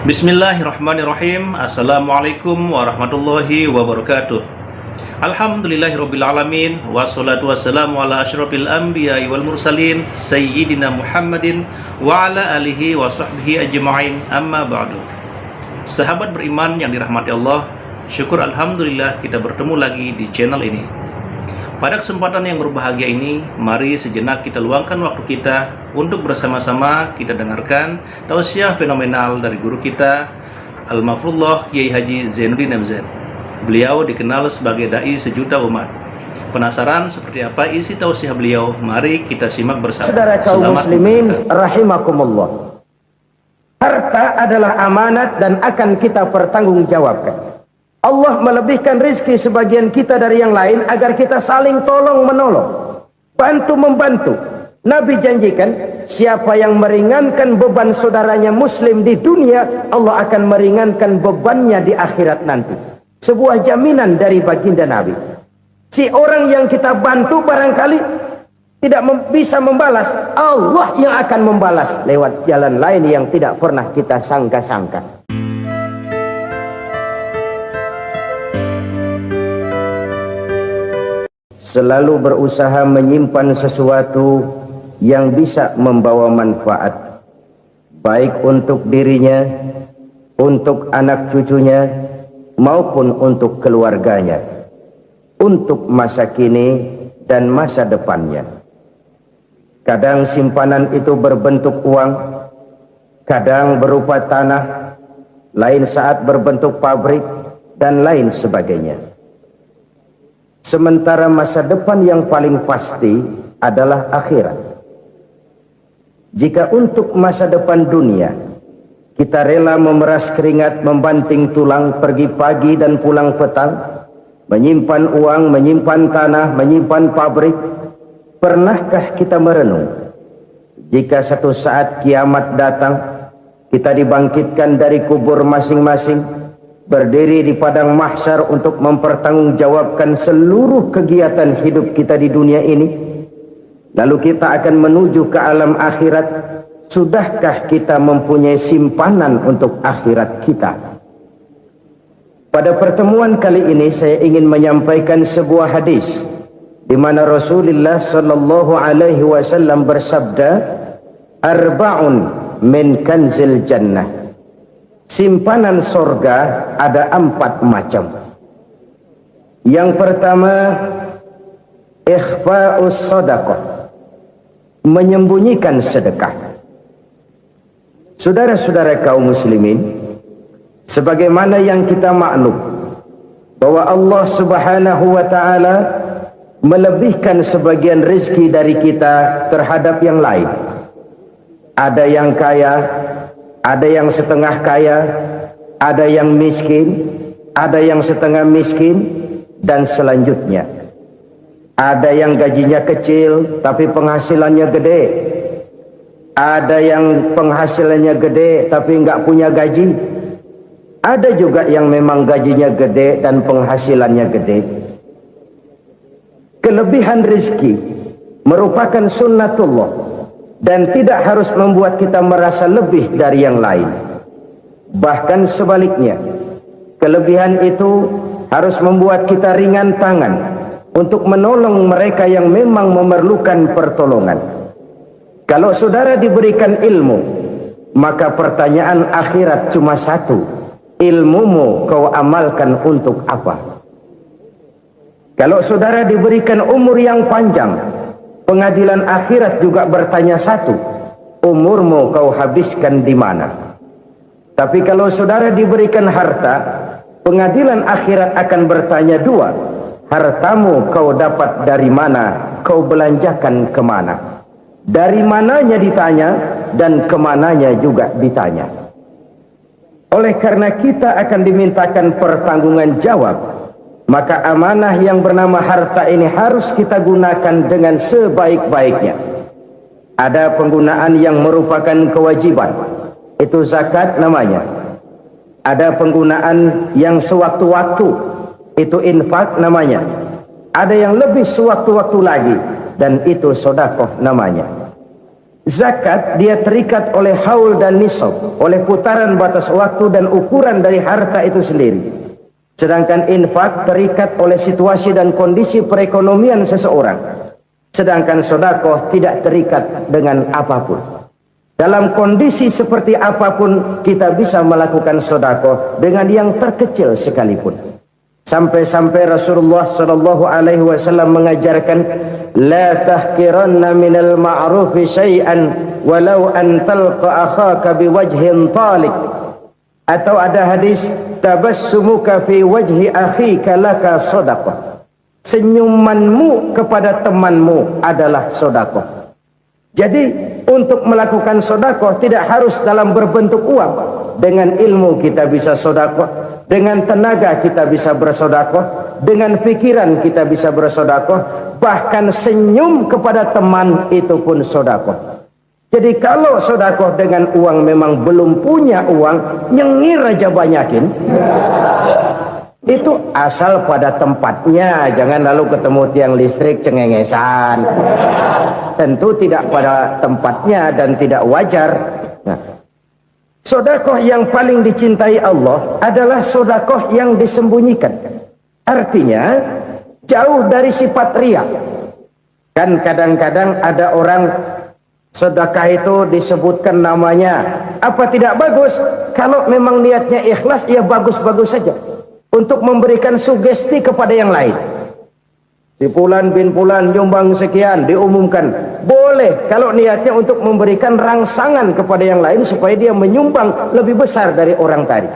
Bismillahirrahmanirrahim. Assalamualaikum warahmatullahi wabarakatuh. Alhamdulillahirabbil alamin wassalatu wassalamu ala asyrofil anbiya'i wal mursalin sayyidina Muhammadin wa ala alihi wa sahbihi ajma'in, amma ba'du. Sahabat beriman yang dirahmati Allah, syukur alhamdulillah kita bertemu lagi di channel ini. Pada kesempatan yang berbahagia ini, mari sejenak kita luangkan waktu kita untuk bersama-sama kita dengarkan tausiah fenomenal dari guru kita, Al-Mafrullah Kiai Haji Zainuddin MZ. Beliau dikenal sebagai dai sejuta umat. Penasaran seperti apa isi tausiah beliau? Mari kita simak bersama. Saudara kaum muslimin rahimakumullah. Harta adalah amanat dan akan kita pertanggungjawabkan. Allah melebihkan rizki sebagian kita dari yang lain agar kita saling tolong menolong, bantu membantu. Nabi janjikan, siapa yang meringankan beban saudaranya muslim di dunia, Allah akan meringankan bebannya di akhirat nanti. Sebuah jaminan dari baginda Nabi. Si orang yang kita bantu barangkali tidak bisa membalas, Allah yang akan membalas lewat jalan lain yang tidak pernah kita sangka-sangka. Selalu berusaha menyimpan sesuatu yang bisa membawa manfaat, baik untuk dirinya, untuk anak cucunya, maupun untuk keluarganya, untuk masa kini dan masa depannya. Kadang simpanan itu berbentuk uang, kadang berupa tanah, lain saat berbentuk pabrik, dan lain sebagainya. Sementara masa depan yang paling pasti adalah akhirat. Jika untuk masa depan dunia kita rela memeras keringat, membanting tulang, pergi pagi dan pulang petang, menyimpan uang, menyimpan tanah, menyimpan pabrik, pernahkah kita merenung jika satu saat kiamat datang, kita dibangkitkan dari kubur masing-masing, berdiri di padang mahsyar untuk mempertanggungjawabkan seluruh kegiatan hidup kita di dunia ini, lalu kita akan menuju ke alam akhirat. Sudahkah kita mempunyai simpanan untuk akhirat kita? Pada pertemuan kali ini saya ingin menyampaikan sebuah hadis di mana Rasulullah sallallahu alaihi wasallam bersabda, arba'un min kanzil jannah. Simpanan sorga ada 4 macam. Yang pertama, ikhfa'us sadaqah, menyembunyikan sedekah. Saudara-saudara kaum muslimin, sebagaimana yang kita maklum bahwa Allah subhanahu wa ta'ala melebihkan sebagian rezeki dari kita terhadap yang lain. Ada yang kaya, ada yang setengah kaya, ada yang miskin, ada yang setengah miskin, dan selanjutnya. Ada yang gajinya kecil tapi penghasilannya gede. Ada yang penghasilannya gede tapi nggak punya gaji. Ada juga yang memang gajinya gede dan penghasilannya gede. Kelebihan rezeki merupakan sunnatullah dan tidak harus membuat kita merasa lebih dari yang lain. Bahkan sebaliknya, kelebihan itu harus membuat kita ringan tangan untuk menolong mereka yang memang memerlukan pertolongan. Kalau saudara diberikan ilmu, maka pertanyaan akhirat cuma satu: ilmumu kau amalkan untuk apa? Kalau saudara diberikan umur yang panjang, pengadilan akhirat juga bertanya satu: umurmu kau habiskan di mana? Tapi kalau saudara diberikan harta, pengadilan akhirat akan bertanya dua: hartamu kau dapat dari mana? Kau belanjakan kemana? Dari mananya ditanya, dan kemananya juga ditanya. Oleh karena kita akan dimintakan pertanggungan jawab, maka amanah yang bernama harta ini harus kita gunakan dengan sebaik-baiknya. Ada penggunaan yang merupakan kewajiban, itu zakat namanya. Ada penggunaan yang sewaktu-waktu, itu infak namanya. Ada yang lebih sewaktu-waktu lagi, dan itu sedekah namanya. Zakat dia terikat oleh haul dan nisab, oleh putaran batas waktu dan ukuran dari harta itu sendiri. Sedangkan infak terikat oleh situasi dan kondisi perekonomian seseorang. Sedangkan sedekah tidak terikat dengan apapun. Dalam kondisi seperti apapun kita bisa melakukan sedekah dengan yang terkecil sekalipun. Sampai-sampai Rasulullah sallallahu alaihi wasallam mengajarkan, la tahqiranna minal ma'rufi syai'an walau an talqa akhaka biwajhin talik. Atau ada hadis, tabassumuka fi wajhi akhika laka shadaqah. Senyumanmu kepada temanmu adalah sedekah. Jadi untuk melakukan sedekah tidak harus dalam berbentuk uang. Dengan ilmu kita bisa sedekah. Dengan tenaga kita bisa bersedekah, dengan pikiran kita bisa bersedekah, bahkan senyum kepada teman itu pun sedekah. Jadi kalau sedekah dengan uang memang belum punya uang, nyengir aja banyakin. Itu asal pada tempatnya, jangan lalu ketemu tiang listrik cengengesan. Tentu tidak pada tempatnya dan tidak wajar. Nah, sedekah yang paling dicintai Allah adalah sedekah yang disembunyikan. Artinya jauh dari sifat riya. Kan kadang-kadang ada orang sedekah itu disebutkan namanya. Apa tidak bagus? Kalau memang niatnya ikhlas, ya bagus-bagus saja. Untuk memberikan sugesti kepada yang lain. Si Fulan bin Fulan nyumbang sekian, diumumkan. Boleh kalau niatnya untuk memberikan rangsangan kepada yang lain supaya dia menyumbang lebih besar dari orang tadi.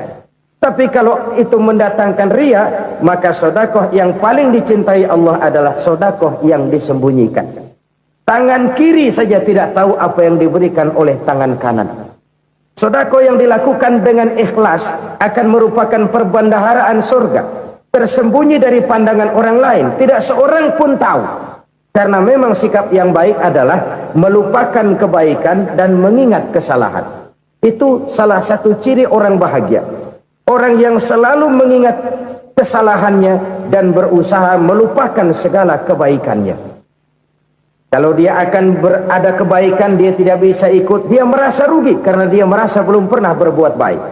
Tapi kalau itu mendatangkan riya, maka sedekah yang paling dicintai Allah adalah sedekah yang disembunyikan. Tangan kiri saja tidak tahu apa yang diberikan oleh tangan kanan. Sedekah yang dilakukan dengan ikhlas akan merupakan perbendaharaan surga, tersembunyi dari pandangan orang lain, tidak seorang pun tahu. Karena memang sikap yang baik adalah melupakan kebaikan dan mengingat kesalahan. Itu salah satu ciri orang bahagia. Orang yang selalu mengingat kesalahannya dan berusaha melupakan segala kebaikannya. Kalau dia akan berada kebaikan, dia tidak bisa ikut, dia merasa rugi karena dia merasa belum pernah berbuat baik.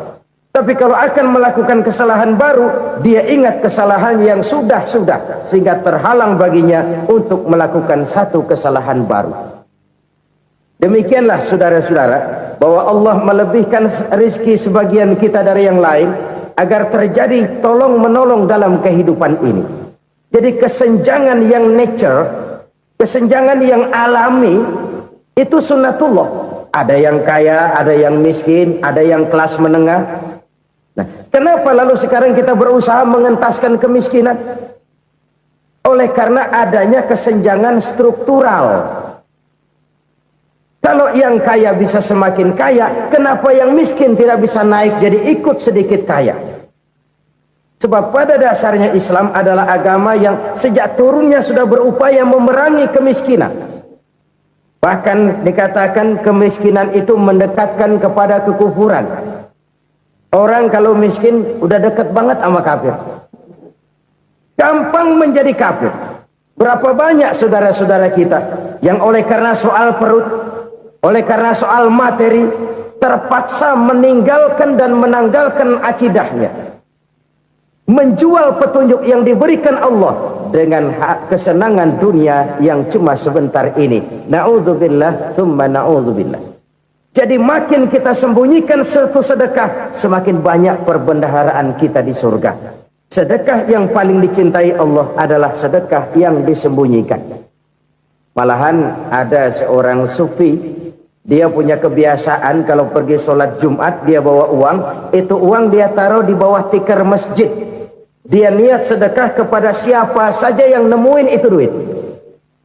Tapi kalau akan melakukan kesalahan baru, dia ingat kesalahan yang sudah-sudah, sehingga terhalang baginya untuk melakukan satu kesalahan baru. Demikianlah saudara-saudara, bahwa Allah melebihkan rizki sebagian kita dari yang lain, agar terjadi tolong-menolong dalam kehidupan ini. Jadi kesenjangan yang nature, kesenjangan yang alami, itu sunnatullah. Ada yang kaya, ada yang miskin, ada yang kelas menengah. Nah, kenapa lalu sekarang kita berusaha mengentaskan kemiskinan? Oleh karena adanya kesenjangan struktural. Kalau yang kaya bisa semakin kaya, kenapa yang miskin tidak bisa naik jadi ikut sedikit kaya? Sebab pada dasarnya Islam adalah agama yang sejak turunnya sudah berupaya memerangi kemiskinan. Bahkan dikatakan kemiskinan itu mendekatkan kepada kekufuran. Orang kalau miskin udah dekat banget sama kafir. Gampang menjadi kafir. Berapa banyak saudara-saudara kita yang oleh karena soal perut, oleh karena soal materi, terpaksa meninggalkan dan menanggalkan akidahnya. Menjual petunjuk yang diberikan Allah dengan kesenangan dunia yang cuma sebentar ini. Na'udzubillah, thumma na'udzubillah. Jadi makin kita sembunyikan satu sedekah, semakin banyak perbendaharaan kita di surga. Sedekah yang paling dicintai Allah adalah sedekah yang disembunyikan. Malahan ada seorang sufi, dia punya kebiasaan kalau pergi sholat Jumat dia bawa uang, itu uang dia taruh di bawah tikar masjid. Dia niat sedekah kepada siapa saja yang nemuin itu duit.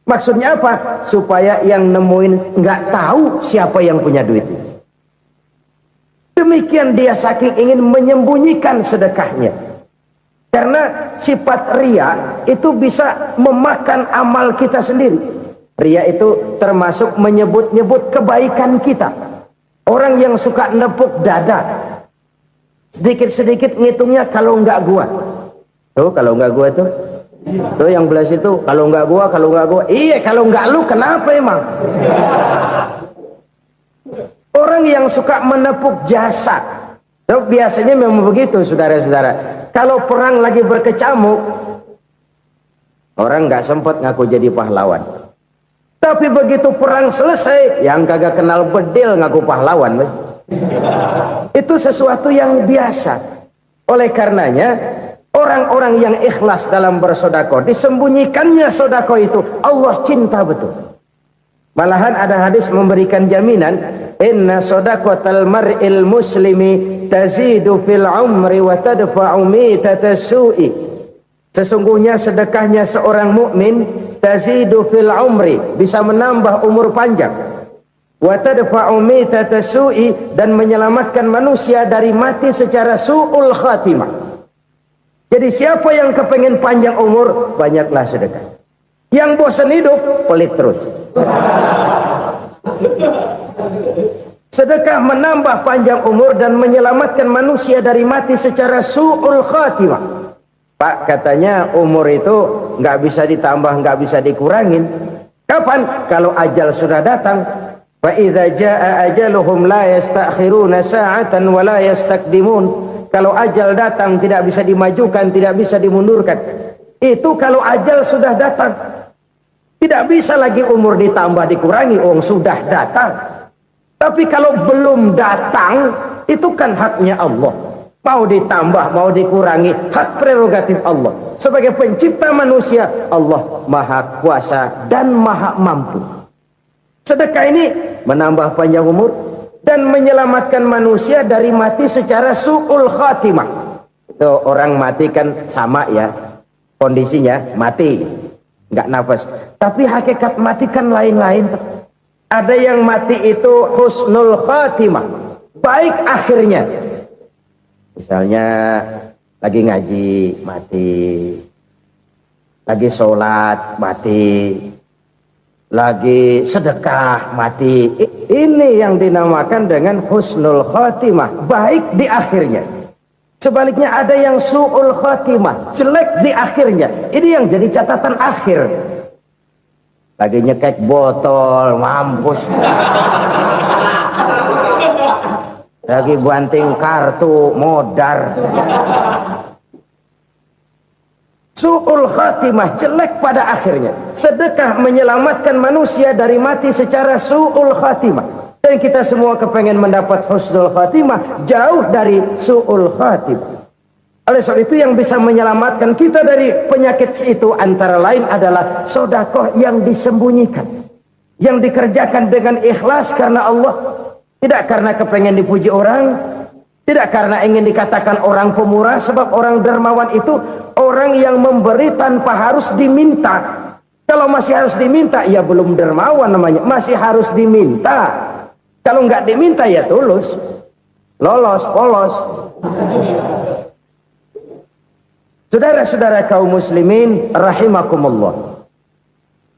Maksudnya apa? Supaya yang nemuin nggak tahu siapa yang punya duit. Demikian dia saking ingin menyembunyikan sedekahnya. Karena sifat riya itu bisa memakan amal kita sendiri. Riya itu termasuk menyebut-nyebut kebaikan kita. Orang yang suka nepuk dada, sedikit-sedikit ngitungnya kalau nggak gua. Tuh kalau nggak gua tuh. Tuh yang belas itu kalau nggak gua, kalau nggak gua. Iya kalau nggak lu kenapa emang? Orang yang suka menepuk jasa. Biasanya memang begitu, saudara-saudara. Kalau perang lagi berkecamuk, orang nggak sempat ngaku jadi pahlawan. Tapi begitu perang selesai, yang kagak kenal bedil ngaku pahlawan, Mas. Itu sesuatu yang biasa. Oleh karenanya, orang-orang yang ikhlas dalam bersedekah, disembunyikannya sedekah itu Allah cinta betul. Malahan ada hadis memberikan jaminan, inna shadaqatal mar'il muslimi tazidu fil umri wa tadfa'u mitata su'i. Sesungguhnya sedekahnya seorang mukmin tazidu fil umri, bisa menambah umur panjang, wa tadfa'u mitata su'i, dan menyelamatkan manusia dari mati secara su'ul khatimah. Jadi siapa yang kepengen panjang umur, banyaklah sedekah. Yang bosan hidup, pelit terus. Sedekah menambah panjang umur dan menyelamatkan manusia dari mati secara su'ul khatimah. Pak, katanya umur itu nggak bisa ditambah, nggak bisa dikurangin. Kapan? Kalau ajal sudah datang. Fa idza jaa ajaluhum la yastakhiruna sa'atan wa la yastaqdimun. Kalau ajal datang tidak bisa dimajukan, tidak bisa dimundurkan. Itu kalau ajal sudah datang. Tidak bisa lagi umur ditambah dikurangi, sudah datang. Tapi kalau belum datang, itu kan haknya Allah. Mau ditambah, mau dikurangi, hak prerogatif Allah. Sebagai pencipta manusia, Allah maha kuasa dan maha mampu. Sedekah ini menambah panjang umur dan menyelamatkan manusia dari mati secara su'ul khatimah. Itu orang mati kan sama ya, kondisinya mati, nggak nafas. Tapi hakikat mati kan lain-lain. Ada yang mati itu husnul khatimah, baik akhirnya. Misalnya lagi ngaji mati, lagi sholat mati, lagi sedekah mati. Ini yang dinamakan dengan husnul khatimah, baik di akhirnya. Sebaliknya ada yang su'ul khatimah, jelek di akhirnya. Ini yang jadi catatan akhir. Lagi nyekek botol, mampus. Lagi banting kartu, modar. Su'ul khatimah, jelek pada akhirnya. Sedekah menyelamatkan manusia dari mati secara su'ul khatimah. Dan kita semua kepengen mendapat husnul khatimah, jauh dari su'ul khatimah. Oleh sebab itu yang bisa menyelamatkan kita dari penyakit itu antara lain adalah sedekah yang disembunyikan, yang dikerjakan dengan ikhlas karena Allah, tidak karena kepengen dipuji orang, tidak karena ingin dikatakan orang pemurah. Sebab orang dermawan itu orang yang memberi tanpa harus diminta. Kalau masih harus diminta, ya belum dermawan namanya, masih harus diminta. Kalau nggak diminta ya tulus, lolos, polos. Saudara-saudara kaum muslimin rahimakumullah,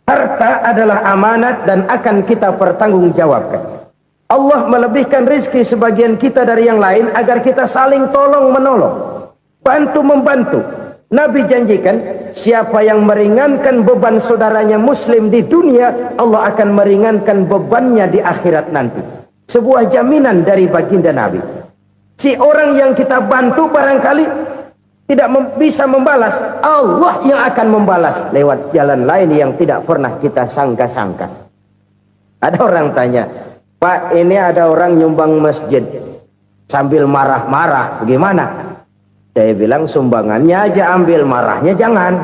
harta adalah amanat dan akan kita pertanggungjawabkan. Allah melebihkan rezeki sebagian kita dari yang lain agar kita saling tolong menolong, bantu membantu. Nabi janjikan, siapa yang meringankan beban saudaranya muslim di dunia, Allah akan meringankan bebannya di akhirat nanti. Sebuah jaminan dari baginda Nabi. Si orang yang kita bantu barangkali tidak bisa membalas, Allah yang akan membalas lewat jalan lain yang tidak pernah kita sangka-sangka. Ada orang tanya, Pak, ini ada orang nyumbang masjid sambil marah-marah, bagaimana? Saya bilang, sumbangannya aja ambil, marahnya jangan.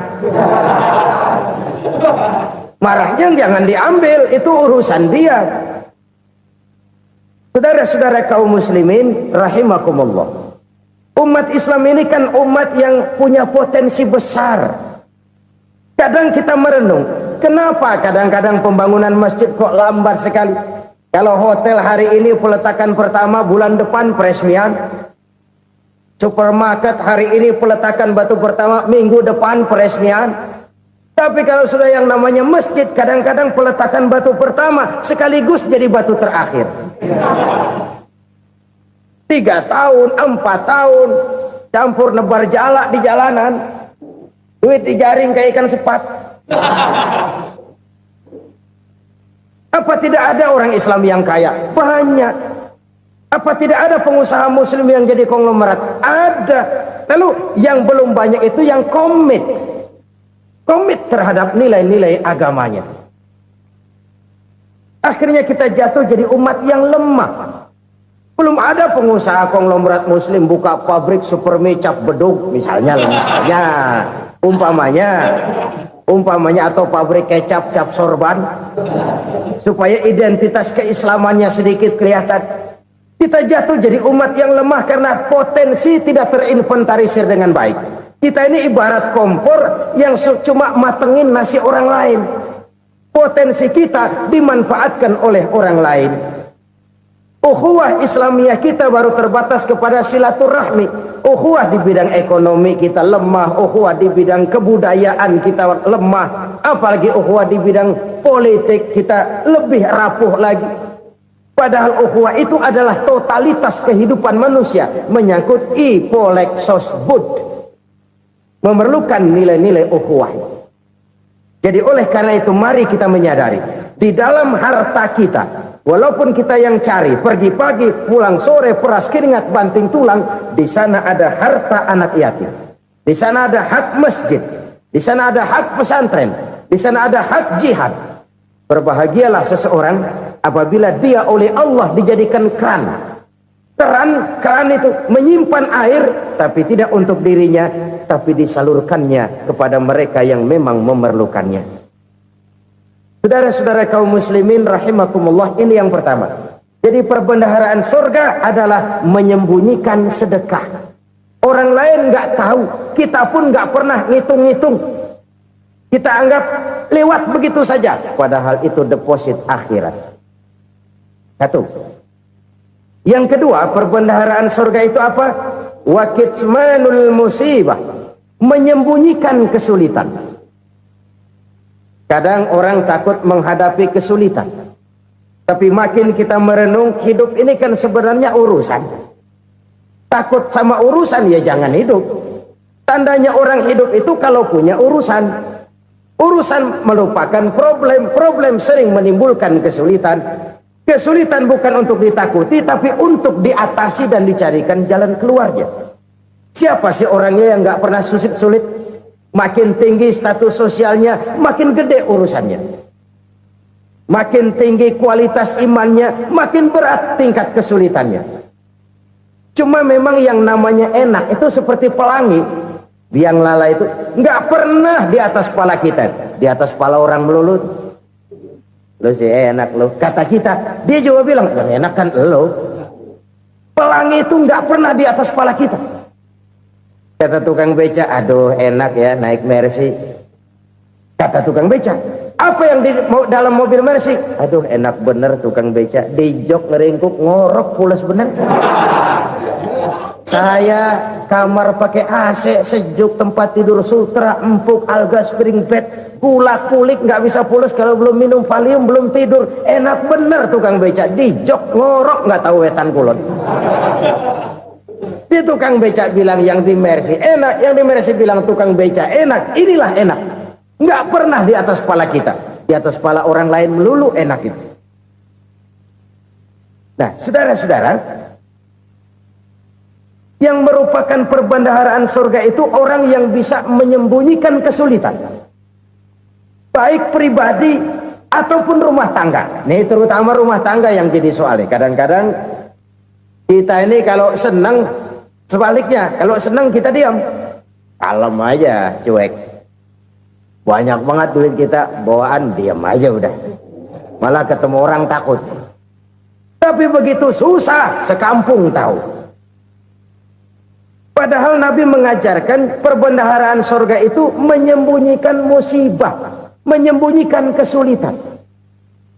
Marahnya jangan diambil, itu urusan dia. Saudara-saudara kaum muslimin rahimakumullah, umat Islam ini kan umat yang punya potensi besar. Kadang kita merenung, kenapa kadang-kadang pembangunan masjid kok lambat sekali? Kalau hotel hari ini peletakan pertama, bulan depan peresmian. Supermarket hari ini peletakan batu pertama, minggu depan peresmian. Tapi kalau sudah yang namanya masjid, kadang-kadang peletakan batu pertama sekaligus jadi batu terakhir. 3 tahun, 4 tahun, campur nebar jalak di jalanan, duit dijaring kayak ikan sepat. Apa tidak ada orang Islam yang kaya? Banyak. Apa tidak ada pengusaha muslim yang jadi konglomerat? Ada. Lalu yang belum banyak itu yang komit terhadap nilai-nilai agamanya. Akhirnya kita jatuh jadi umat yang lemah. Belum ada pengusaha konglomerat muslim buka pabrik supermi cap beduk misalnya umpamanya atau pabrik kecap cap sorban supaya identitas keislamannya sedikit kelihatan. Kita jatuh jadi umat yang lemah karena potensi tidak terinventarisir dengan baik. Kita ini ibarat kompor yang cuma matengin nasi orang lain. Potensi kita dimanfaatkan oleh orang lain. Ukhuwah Islamiyah kita baru terbatas kepada silaturahmi. Ukhuwah di bidang ekonomi kita lemah, ukhuwah di bidang kebudayaan kita lemah, apalagi ukhuwah di bidang politik kita lebih rapuh lagi. Padahal ukhuwah itu adalah totalitas kehidupan manusia, menyangkut ipolek sosbud, memerlukan nilai-nilai ukhuwah. Jadi oleh karena itu mari kita menyadari di dalam harta kita, walaupun kita yang cari pergi pagi pulang sore peras keringat banting tulang, di sana ada harta anak yatim, di sana ada hak masjid, di sana ada hak pesantren, di sana ada hak jihad. Berbahagialah seseorang apabila dia oleh Allah dijadikan keran itu menyimpan air, tapi tidak untuk dirinya, tapi disalurkannya kepada mereka yang memang memerlukannya. Saudara-saudara kaum muslimin rahimakumullah, ini yang pertama. Jadi perbendaharaan surga adalah menyembunyikan sedekah. Orang lain nggak tahu, kita pun nggak pernah ngitung-ngitung. Kita anggap lewat begitu saja, padahal itu deposit akhirat. Satu. Yang kedua, perbendaharaan surga itu apa? Wa kitmanul musibah, menyembunyikan kesulitan. Kadang orang takut menghadapi kesulitan, tapi makin kita merenung, hidup ini kan sebenarnya urusan. Takut sama urusan ya jangan hidup. Tandanya orang hidup itu kalau punya urusan. Urusan melupakan problem sering menimbulkan kesulitan. Kesulitan bukan untuk ditakuti, tapi untuk diatasi dan dicarikan jalan keluarnya. Siapa sih orangnya yang nggak pernah sulit? Makin tinggi status sosialnya, makin gede urusannya. Makin tinggi kualitas imannya, makin berat tingkat kesulitannya. Cuma memang yang namanya enak itu seperti pelangi. Biang lala itu nggak pernah di atas kepala kita, di atas kepala orang melulu. Lo sih enak lo, kata kita. Dia juga bilang yang enak kan lo. Pelangi itu nggak pernah di atas kepala kita. Kata tukang beca, aduh enak ya naik Mercy. Kata tukang beca, apa yang di dalam mobil Mercy? Aduh enak bener tukang beca, di jok ngeringkuk ngorok pules bener. Saya kamar pakai AC sejuk, tempat tidur sutra empuk, alga spring bed, gula kulik nggak bisa pules kalau belum minum Valium, belum tidur. Enak bener tukang beca, di jok ngorok nggak tahu wetan kulon. Si tukang beca bilang yang di Mercy enak, yang di Mercy bilang tukang beca enak. Inilah enak, nggak pernah di atas kepala kita, di atas kepala orang lain melulu enak itu. Nah saudara-saudara, yang merupakan perbendaharaan surga itu orang yang bisa menyembunyikan kesulitan, baik pribadi ataupun rumah tangga. Nih terutama rumah tangga yang jadi soalnya. Kadang-kadang kita ini kalau senang, sebaliknya kalau senang kita diam, kalem aja, cuek. Banyak banget duit kita bawaan, diam aja udah. Malah ketemu orang takut. Tapi begitu susah, sekampung tahu. Padahal Nabi mengajarkan perbendaharaan surga itu menyembunyikan musibah, menyembunyikan kesulitan.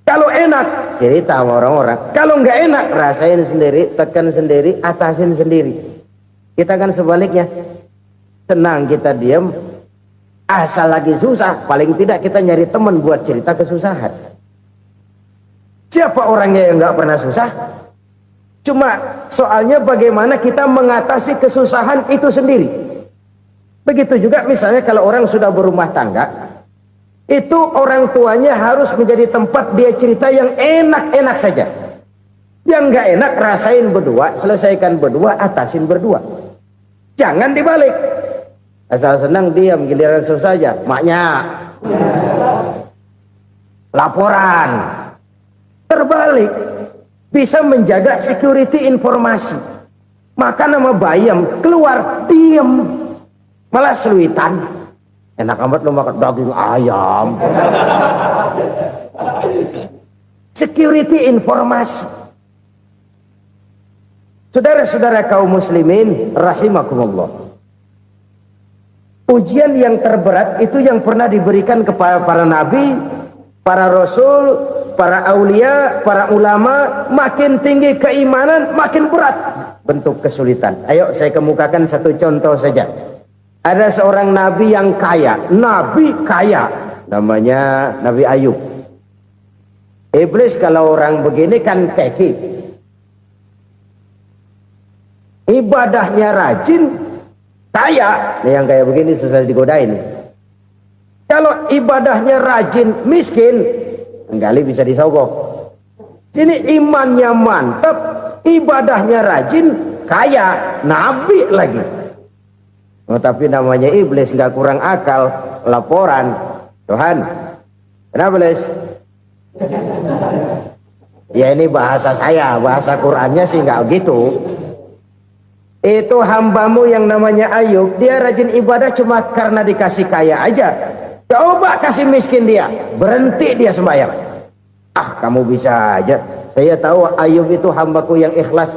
Kalau enak, cerita sama orang-orang. Kalau nggak enak, rasain sendiri, tekan sendiri, atasin sendiri. Kita kan sebaliknya, senang kita diam, asal lagi susah, paling tidak kita nyari teman buat cerita kesusahan. Siapa orangnya yang nggak pernah susah? Cuma soalnya bagaimana kita mengatasi kesusahan itu sendiri. Begitu juga misalnya kalau orang sudah berumah tangga, itu orang tuanya harus menjadi tempat dia cerita yang enak-enak saja. Yang nggak enak rasain berdua, selesaikan berdua, atasin berdua. Jangan dibalik. Asal senang diam, giliran susah saja. Maknya laporan. Terbalik. Bisa menjaga security informasi. Maka nama bayam keluar diam. Malah seluitan. Enak amat lo makan daging ayam. Security informasi. Saudara-saudara kaum muslimin rahimakumullah. Ujian yang terberat itu yang pernah diberikan kepada para nabi, para rasul, para aulia, para ulama. Makin tinggi keimanan, makin berat bentuk kesulitan. Ayo saya kemukakan satu contoh saja. Ada seorang nabi yang kaya, nabi kaya, namanya Nabi Ayub. Iblis kalau orang begini kan keki. Ibadahnya rajin, kaya. Nih yang kayak begini susah digodain. Kalau ibadahnya rajin, miskin, kali bisa disogok. Sini imannya mantap, ibadahnya rajin, kaya, nabi lagi. Oh, tapi namanya iblis nggak kurang akal. Laporan, Tuhan, kenapa Les? Ya ini bahasa saya, bahasa Qurannya sih nggak gitu. Itu hambamu yang namanya Ayub, dia rajin ibadah cuma karena dikasih kaya aja. Coba kasih miskin dia, berhenti dia sembahyang. Ah, kamu bisa aja. Saya tahu Ayub itu hambaku yang ikhlas.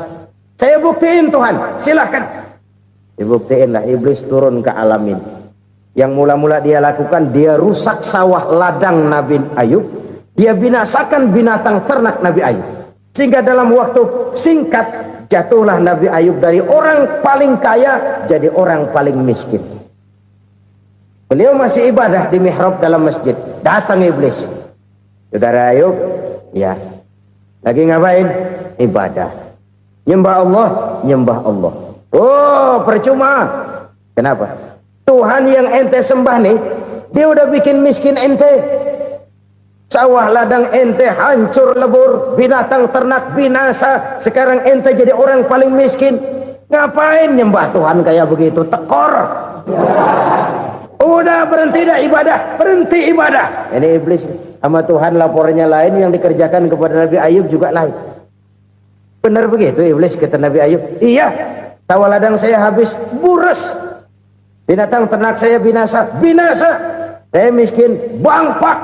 Saya buktiin Tuhan, silahkan. Dibuktiin lah, iblis turun ke alamin. Yang mula-mula dia lakukan, dia rusak sawah ladang Nabi Ayub. Dia binasakan binatang ternak Nabi Ayub. Sehingga dalam waktu singkat, jatuhlah Nabi Ayub dari orang paling kaya jadi orang paling miskin. Beliau masih ibadah di mihrab dalam masjid. Datang iblis. Saudara Ayub, ya. Lagi ngapain? Ibadah. Nyembah Allah, nyembah Allah. Oh, percuma. Kenapa? Tuhan yang ente sembah nih, dia udah bikin miskin ente. Sawah ladang ente hancur lebur, binatang ternak binasa. Sekarang ente jadi orang paling miskin. Ngapain nyembah Tuhan kayak begitu? Tekor. Udah berhenti dah ibadah, berhenti ibadah. Ini iblis sama Tuhan laporannya lain, yang dikerjakan kepada Nabi Ayub juga lain. Benar begitu iblis kata Nabi Ayub? Iya, sawah ladang saya habis buras, binatang ternak saya binasa, binasa. Saya miskin, bangpak.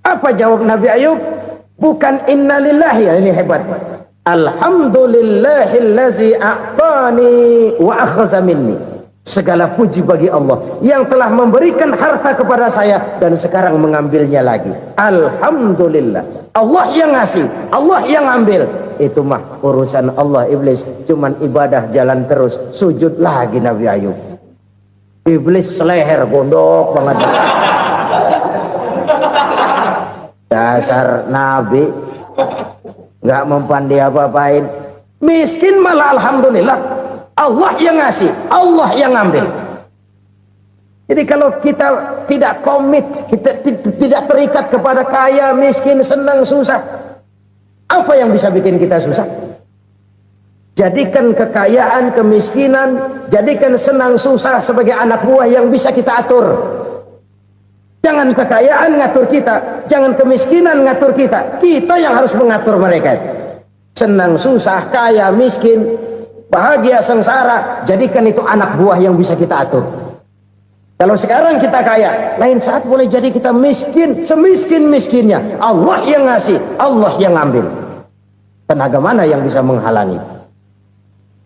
Apa jawab Nabi Ayub? Bukan innalillahi, ya ini hebat. Alhamdulillahillazi a'tani wa akhza minni. Segala puji bagi Allah yang telah memberikan harta kepada saya dan sekarang mengambilnya lagi. Alhamdulillah. Allah yang ngasih, Allah yang ambil. Itu mah urusan Allah. Iblis cuman ibadah jalan terus, sujud lagi Nabi Ayub. Iblis seleher gondok banget. Dasar Nabi nggak mempan dia apa-apain. Miskin malah alhamdulillah. Allah yang ngasih, Allah yang ngambil. Jadi kalau kita tidak komit, kita tidak terikat kepada kaya, miskin, senang, susah, apa yang bisa bikin kita susah? Jadikan kekayaan, kemiskinan, jadikan senang, susah sebagai anak buah yang bisa kita atur. Jangan kekayaan ngatur kita, jangan kemiskinan ngatur kita. Kita yang harus mengatur mereka. Senang, susah, kaya, miskin, bahagia, sengsara, jadikan itu anak buah yang bisa kita atur. Kalau sekarang kita kaya, lain saat boleh jadi kita miskin, semiskin-miskinnya. Allah yang ngasih, Allah yang ngambil. Tenaga mana yang bisa menghalangi?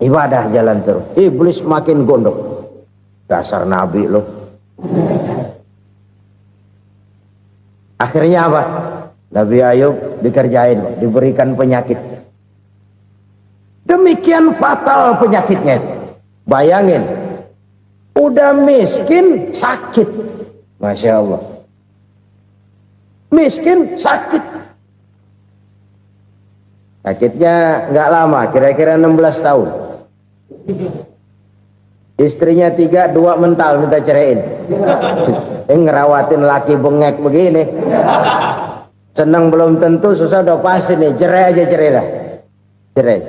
Ibadah jalan terus. Iblis makin gondok. Dasar Nabi loh. Akhirnya apa? Nabi Ayub dikerjain, diberikan penyakit. Demikian fatal penyakitnya. Bayangin, udah miskin sakit. Masya Allah. Miskin sakit. Sakitnya nggak lama, kira-kira 16 tahun. Istrinya 3, 2 mental minta ceraiin. Ngerawatin laki bengek begini. Senang belum tentu, susah udah pasti nih. Cerai aja, cerai dah. Cerai.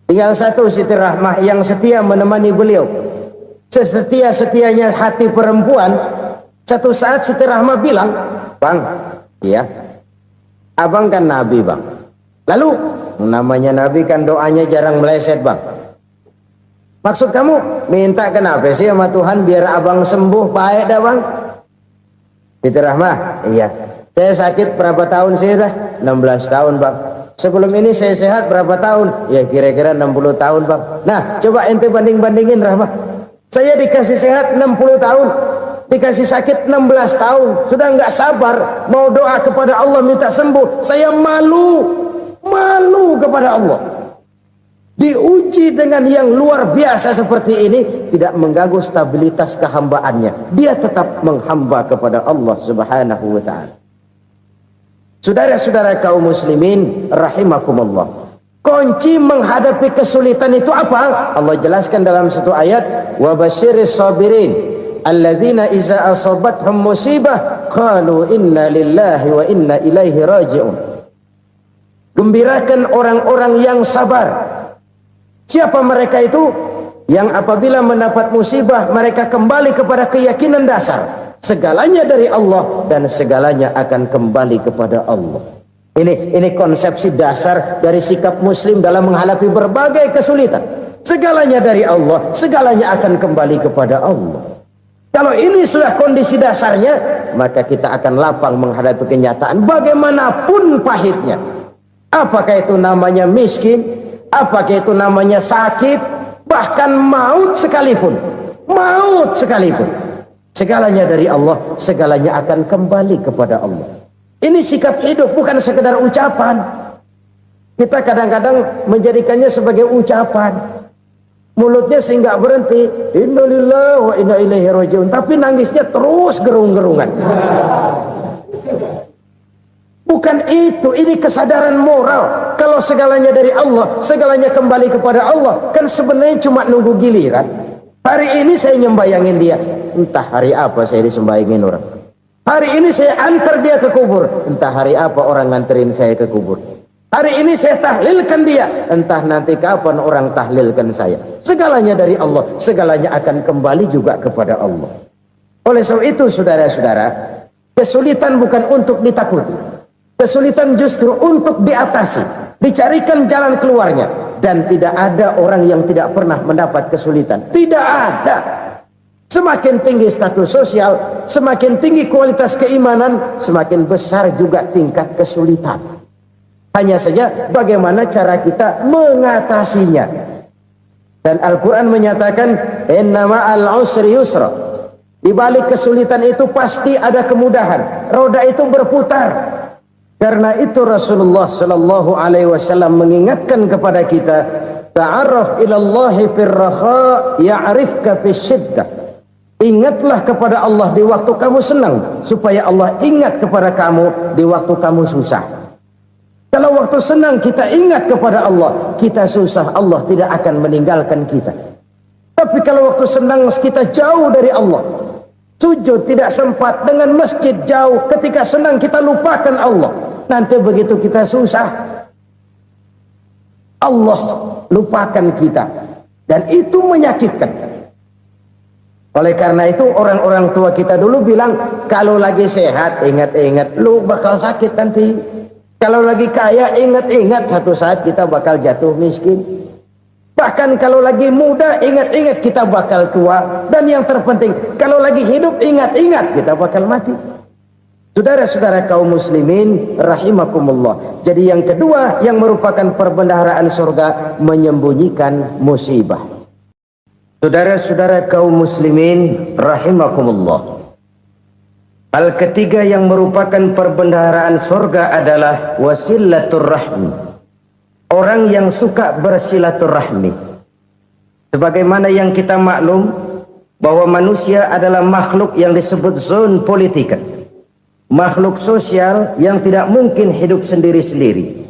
Tinggal satu Siti Rahmah yang setia menemani beliau. Sesetia-setianya hati perempuan. Satu saat Siti Rahmah bilang, "Bang, iya, abang kan Nabi, Bang. Lalu namanya Nabi kan doanya jarang meleset, Bang. Maksud kamu minta kenapa sih sama Tuhan biar abang sembuh baik dah, Bang?" Siti Rahmah, "Iya, saya sakit berapa tahun sih dah? 16 tahun, Bang. Sebelum ini saya sehat berapa tahun? Ya kira-kira 60 tahun, Bang. Nah, coba ente banding-bandingin, Rahmah. Saya dikasih sehat 60 tahun, dikasih sakit 16 tahun. Sudah nggak sabar mau doa kepada Allah minta sembuh. Saya malu kepada Allah. Diuji dengan yang luar biasa seperti ini, tidak mengganggu stabilitas kehambaannya. Dia tetap menghamba kepada Allah Subhanahu wa ta'ala. Saudara-saudara kaum muslimin rahimakumullah, kunci menghadapi kesulitan itu apa? Allah jelaskan dalam satu ayat, wa basyiris sabirin alladzina iza asabathum musibah qalu inna lillahi wa inna ilaihi raji'un. Gembirakan orang-orang yang sabar. Siapa mereka itu? Yang apabila mendapat musibah mereka kembali kepada keyakinan dasar, segalanya dari Allah dan segalanya akan kembali kepada Allah. Ini konsepsi dasar dari sikap muslim dalam menghadapi berbagai kesulitan. Segalanya dari Allah, segalanya akan kembali kepada Allah. Kalau ini sudah kondisi dasarnya, maka kita akan lapang menghadapi kenyataan bagaimanapun pahitnya. Apakah itu namanya miskin? Apakah itu namanya sakit? Bahkan maut sekalipun. Maut sekalipun. Segalanya dari Allah, segalanya akan kembali kepada Allah. Ini sikap hidup, bukan sekedar ucapan. Kita kadang-kadang menjadikannya sebagai ucapan. Mulutnya sehingga berhenti, innalillahi wa inna ilaihi raji'un, tapi nangisnya terus gerung-gerungan. Bukan itu, ini kesadaran moral. Kalau segalanya dari Allah, segalanya kembali kepada Allah, kan sebenarnya cuma nunggu giliran. Hari ini saya nyembayangin dia, entah hari apa saya disembayangin orang. Hari ini saya antar dia ke kubur, entah hari apa orang nganterin saya ke kubur. Hari ini saya tahlilkan dia, entah nanti kapan orang tahlilkan saya. Segalanya dari Allah, segalanya akan kembali juga kepada Allah. Oleh sebab itu saudara-saudara, kesulitan bukan untuk ditakuti. Kesulitan justru untuk diatasi, dicarikan jalan keluarnya. Dan tidak ada orang yang tidak pernah mendapat kesulitan. Tidak ada. Semakin tinggi status sosial, semakin tinggi kualitas keimanan, semakin besar juga tingkat kesulitan. Hanya saja bagaimana cara kita mengatasinya. Dan Al-Quran menyatakan, inna ma'al usri yusra. Di balik kesulitan itu pasti ada kemudahan. Roda itu berputar. Karena itu Rasulullah sallallahu alaihi wasallam mengingatkan kepada kita, ta'arraf ila Allah fir raha ya'rifka fis syiddah. Ingatlah kepada Allah di waktu kamu senang, supaya Allah ingat kepada kamu di waktu kamu susah. Kalau waktu senang kita ingat kepada Allah, kita susah, Allah tidak akan meninggalkan kita. Tapi kalau waktu senang kita jauh dari Allah, sujud tidak sempat, dengan masjid jauh, ketika senang kita lupakan Allah. Nanti begitu kita susah, Allah lupakan kita. Dan itu menyakitkan. Oleh karena itu orang-orang tua kita dulu bilang, kalau lagi sehat ingat-ingat lu bakal sakit nanti. Kalau lagi kaya ingat-ingat satu saat kita bakal jatuh miskin. Bahkan kalau lagi muda ingat-ingat kita bakal tua. Dan yang terpenting, kalau lagi hidup ingat-ingat kita bakal mati. Saudara-saudara kaum muslimin rahimakumullah. Jadi yang kedua yang merupakan perbendaharaan surga, menyembunyikan musibah. Saudara-saudara kaum muslimin rahimakumullah. Hal ketiga yang merupakan perbendaharaan surga adalah wasilatur rahmi. Orang yang suka bersilaturahmi. Sebagaimana yang kita maklum bahwa manusia adalah makhluk yang disebut zon politika. Makhluk sosial yang tidak mungkin hidup sendiri-sendiri.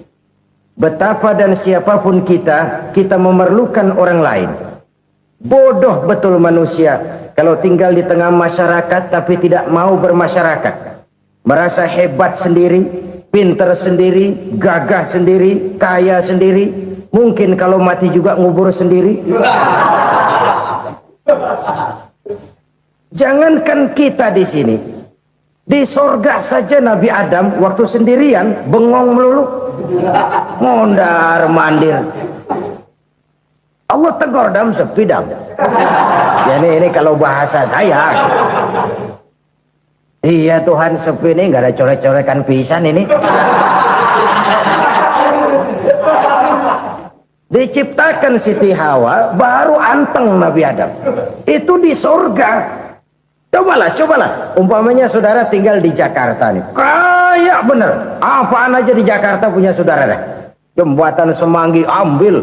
Betapa dan siapapun kita memerlukan orang lain. Bodoh betul manusia kalau tinggal di tengah masyarakat tapi tidak mau bermasyarakat. merasa hebat sendiri, pinter sendiri, gagah sendiri, kaya sendiri. Mungkin kalau mati juga ngubur sendiri. Jangankan kita di sini, di sorga saja Nabi Adam waktu sendirian bengong melulu, mondar mandir. Allah tegur dam sepi dam. Ya ini kalau bahasa saya. Iya Tuhan, sepi ini nggak ada coret-corekan pisan ini. Diciptakan Siti Hawa baru anteng Nabi Adam. Itu di surga. Cobalah. Umpamanya saudara tinggal di Jakarta nih. Kayak bener. Apaan aja di Jakarta punya saudara deh. Jembatan Semanggi ambil.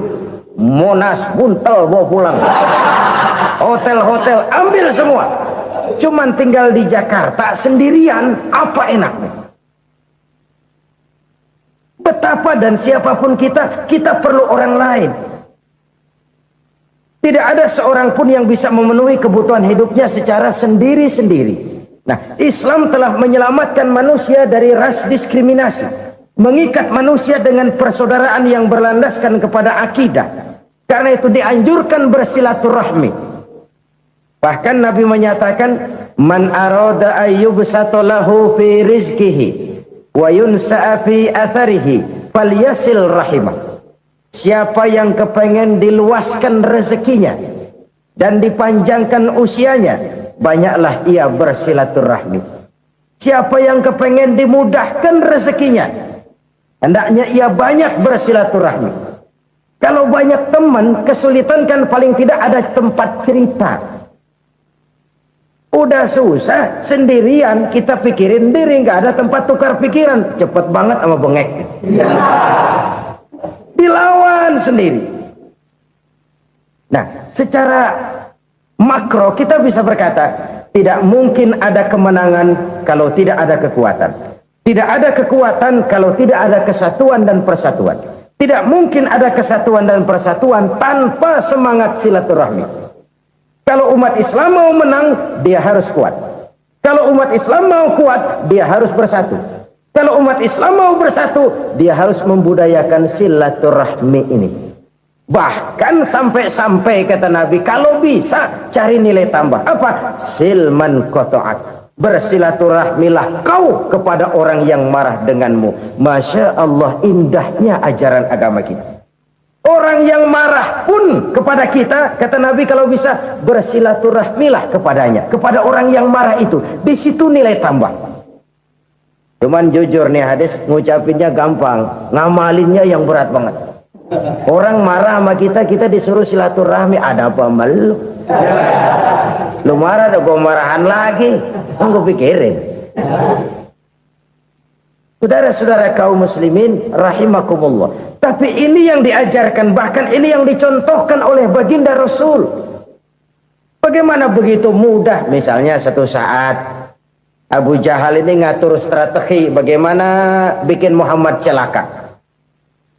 Monas Buntel bawa pulang. Hotel-hotel ambil semua. Cuman tinggal di Jakarta sendirian, apa enaknya? Betapa dan siapapun kita perlu orang lain. Tidak ada seorang pun yang bisa memenuhi kebutuhan hidupnya secara sendiri-sendiri. Nah, Islam telah menyelamatkan manusia dari ras diskriminasi, mengikat manusia dengan persaudaraan yang berlandaskan kepada akidah. Karena itu dianjurkan bersilaturahmi. Bahkan Nabi menyatakan, man arada ayyubsata lahu fi rizqihi wa yunsa'a fi atharihi falyasil rahimah. Siapa yang kepengen diluaskan rezekinya dan dipanjangkan usianya, banyaklah ia bersilaturahmi. Siapa yang kepengen dimudahkan rezekinya, hendaknya ia banyak bersilaturahmi. Kalau banyak teman, kesulitan kan paling tidak ada tempat cerita. Udah susah sendirian, kita pikirin diri, nggak ada tempat tukar pikiran. Cepet banget sama bengek. Dilawan sendiri. Nah, secara makro kita bisa berkata, tidak mungkin ada kemenangan kalau tidak ada kekuatan. Tidak ada kekuatan kalau tidak ada kesatuan dan persatuan. Tidak mungkin ada kesatuan dan persatuan tanpa semangat silaturahmi. Kalau umat Islam mau menang, dia harus kuat. Kalau umat Islam mau kuat, dia harus bersatu. Kalau umat Islam mau bersatu, dia harus membudayakan silaturahmi ini. Bahkan sampai-sampai kata Nabi, kalau bisa cari nilai tambah. Apa? Silman qata'ak. Bersilaturahmilah kau kepada orang yang marah denganmu. Masya Allah, indahnya ajaran agama kita. Orang yang marah pun kepada kita, kata Nabi, kalau bisa bersilaturahmilah kepadanya, kepada orang yang marah itu. Di situ nilai tambah. Cuman jujur nih hadis, ngucapinnya gampang, ngamalinnya yang berat banget. Orang marah sama kita disuruh silaturahmi, ada apa malu? Lu marah, ada gua marahan lagi. Gue pikirin. Saudara-saudara kaum muslimin rahimakumullah. Tapi ini yang diajarkan, bahkan ini yang dicontohkan oleh baginda Rasul. Bagaimana begitu mudah, misalnya satu saat Abu Jahal ini ngatur strategi bagaimana bikin Muhammad celaka.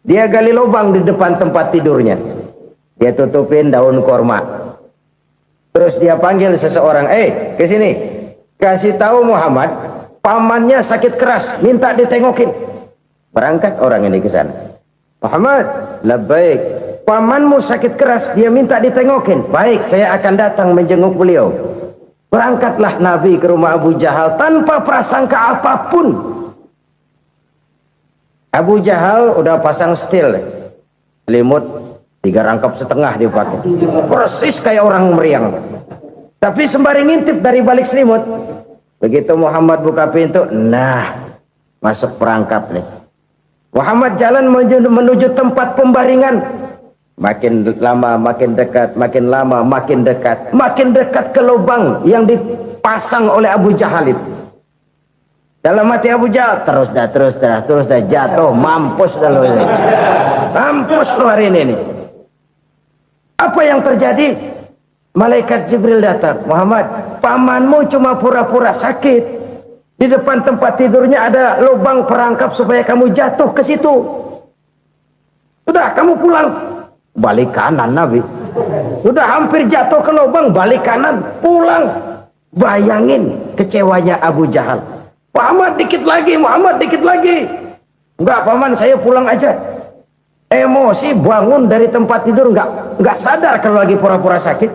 Dia gali lubang di depan tempat tidurnya. Dia tutupin daun korma. Terus dia panggil seseorang, ke sini. Kasih tahu Muhammad, pamannya sakit keras, minta ditengokin. Berangkat orang ini ke sana. Muhammad, labbaik. Pamanmu sakit keras, dia minta ditengokin. Baik, saya akan datang menjenguk beliau. Berangkatlah Nabi ke rumah Abu Jahal tanpa prasangka apapun. Abu Jahal udah pasang setil, selimut 3 rangkap setengah dipakai. Persis kayak orang meriang. Tapi sembari ngintip dari balik selimut, begitu Muhammad buka pintu, nah masuk perangkap nih. Muhammad jalan menuju tempat pembaringan. Makin lama makin dekat, makin lama makin dekat, makin dekat ke lubang yang dipasang oleh Abu Jahal itu. Dalam hati Abu Jahal, terus dah jatuh, mampus dah lo ini. Mampus lo hari ini nih. Apa yang terjadi? Malaikat Jibril datang. Muhammad, pamanmu cuma pura-pura sakit. Di depan tempat tidurnya ada lubang perangkap supaya kamu jatuh ke situ. Sudah, kamu pulang. Balik kanan Nabi. Sudah hampir jatuh ke lubang, balik kanan, pulang. Bayangin kecewanya Abu Jahal. Muhammad dikit lagi, Muhammad dikit lagi. Enggak paman, saya pulang aja. Emosi bangun dari tempat tidur, enggak sadar kalau lagi pura-pura sakit.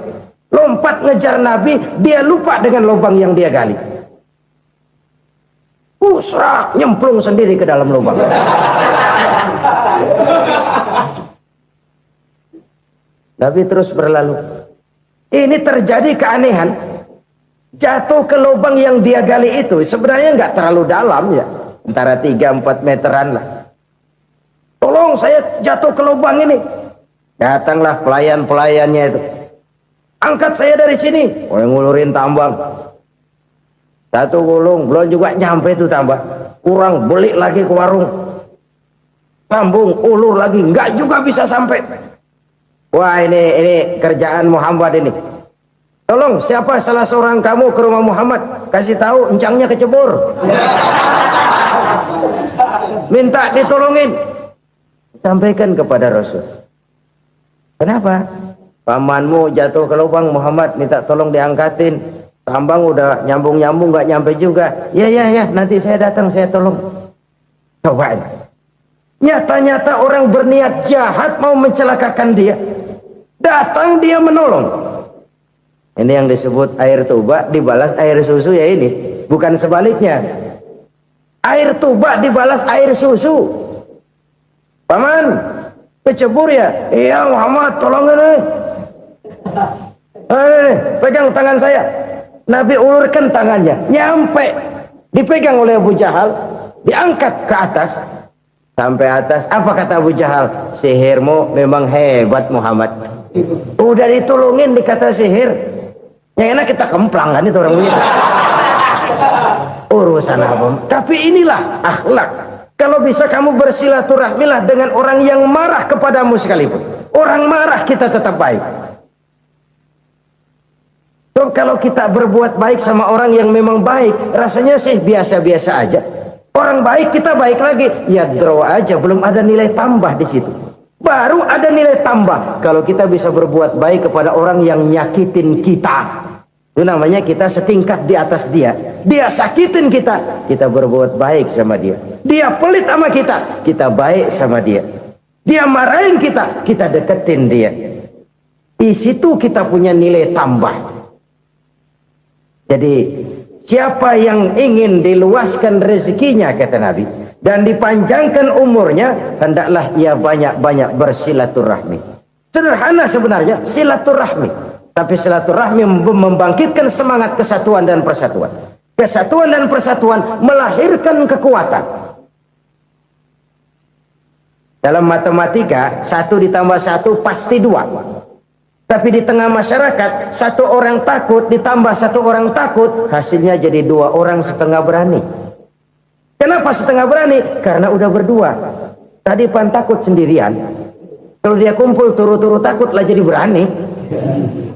Lompat ngejar Nabi, dia lupa dengan lubang yang dia gali. Serak, nyemplung sendiri ke dalam lubang. Nabi terus berlalu. Ini terjadi keanehan. Jatuh ke lubang yang dia gali itu sebenarnya nggak terlalu dalam ya, antara 3-4 meteran lah. Tolong saya jatuh ke lubang ini. Datanglah pelayan-pelayannya itu. Angkat saya dari sini. Ngulurin tambang. Satu gulung belum juga nyampe itu tambah. Kurang beli lagi ke warung. Sambung ulur lagi, nggak juga bisa sampai. Wah ini kerjaan Muhammad ini. Tolong siapa salah seorang kamu ke rumah Muhammad, kasih tahu encangnya kecebur. Minta ditolongin. Sampaikan kepada Rasul. Kenapa? Pamanmu jatuh ke lubang, Muhammad minta tolong diangkatin. Tambang udah nyambung-nyambung nggak nyampe juga. Ya nanti saya datang saya tolong. Coba ini. Nyata-nyata orang berniat jahat mau mencelakakan dia. Datang dia menolong. Ini yang disebut air tuba dibalas air susu ya ini. Bukan sebaliknya. Air tuba dibalas air susu. Paman, kecebur ya? Iya Muhammad, tolong ini. Pegang tangan saya. Nabi ulurkan tangannya. Nyampe. Dipegang oleh Abu Jahal. Diangkat ke atas. Sampai atas. Apa kata Abu Jahal? Sihirmu memang hebat Muhammad. Udah ditolongin dikata sihir. Yang enak kita kemplang kan itu orang begitu. Urusan apa? Tapi inilah akhlak. Kalau bisa kamu bersilaturahmilah dengan orang yang marah kepadamu sekalipun. Orang marah kita tetap baik. So, kalau kita berbuat baik sama orang yang memang baik, rasanya sih biasa-biasa aja. Orang baik kita baik lagi. Ya draw aja, belum ada nilai tambah di situ. Baru ada nilai tambah kalau kita bisa berbuat baik kepada orang yang nyakitin kita. Itu namanya kita setingkat di atas dia. Dia sakitin kita, kita berbuat baik sama dia. Dia pelit sama kita, kita baik sama dia. Dia marahin kita, kita deketin dia. Di situ kita punya nilai tambah. Jadi siapa yang ingin diluaskan rezekinya kata Nabi dan dipanjangkan umurnya, hendaklah ia banyak-banyak bersilaturahmi. Sederhana sebenarnya silaturahmi. Tapi silaturahmi membangkitkan semangat kesatuan dan persatuan. Kesatuan dan persatuan melahirkan kekuatan. Dalam matematika, 1 ditambah 1 pasti 2. Tapi di tengah masyarakat, 1 orang takut ditambah 1 orang takut, hasilnya jadi 2 orang setengah berani. Kenapa setengah berani? Karena udah berdua. Tadi pan takut sendirian. Kalau dia kumpul turu-turu takut lah jadi berani.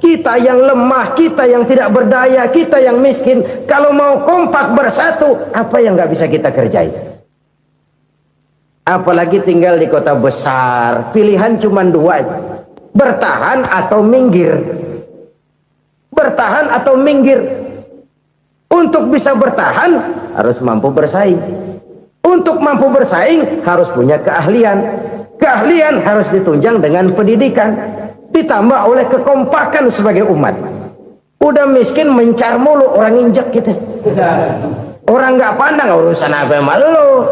Kita yang lemah, kita yang tidak berdaya, kita yang miskin, kalau mau kompak bersatu, apa yang nggak bisa kita kerjain? Apalagi tinggal di kota besar, pilihan cuma 2, bertahan atau minggir. Bertahan atau minggir. Untuk bisa bertahan harus mampu bersaing. Untuk mampu bersaing harus punya keahlian. Keahlian harus ditunjang dengan pendidikan. Ditambah oleh kekompakan sebagai umat. Udah miskin mencar mulu, orang injek kita. Orang nggak pandang urusan apa malu.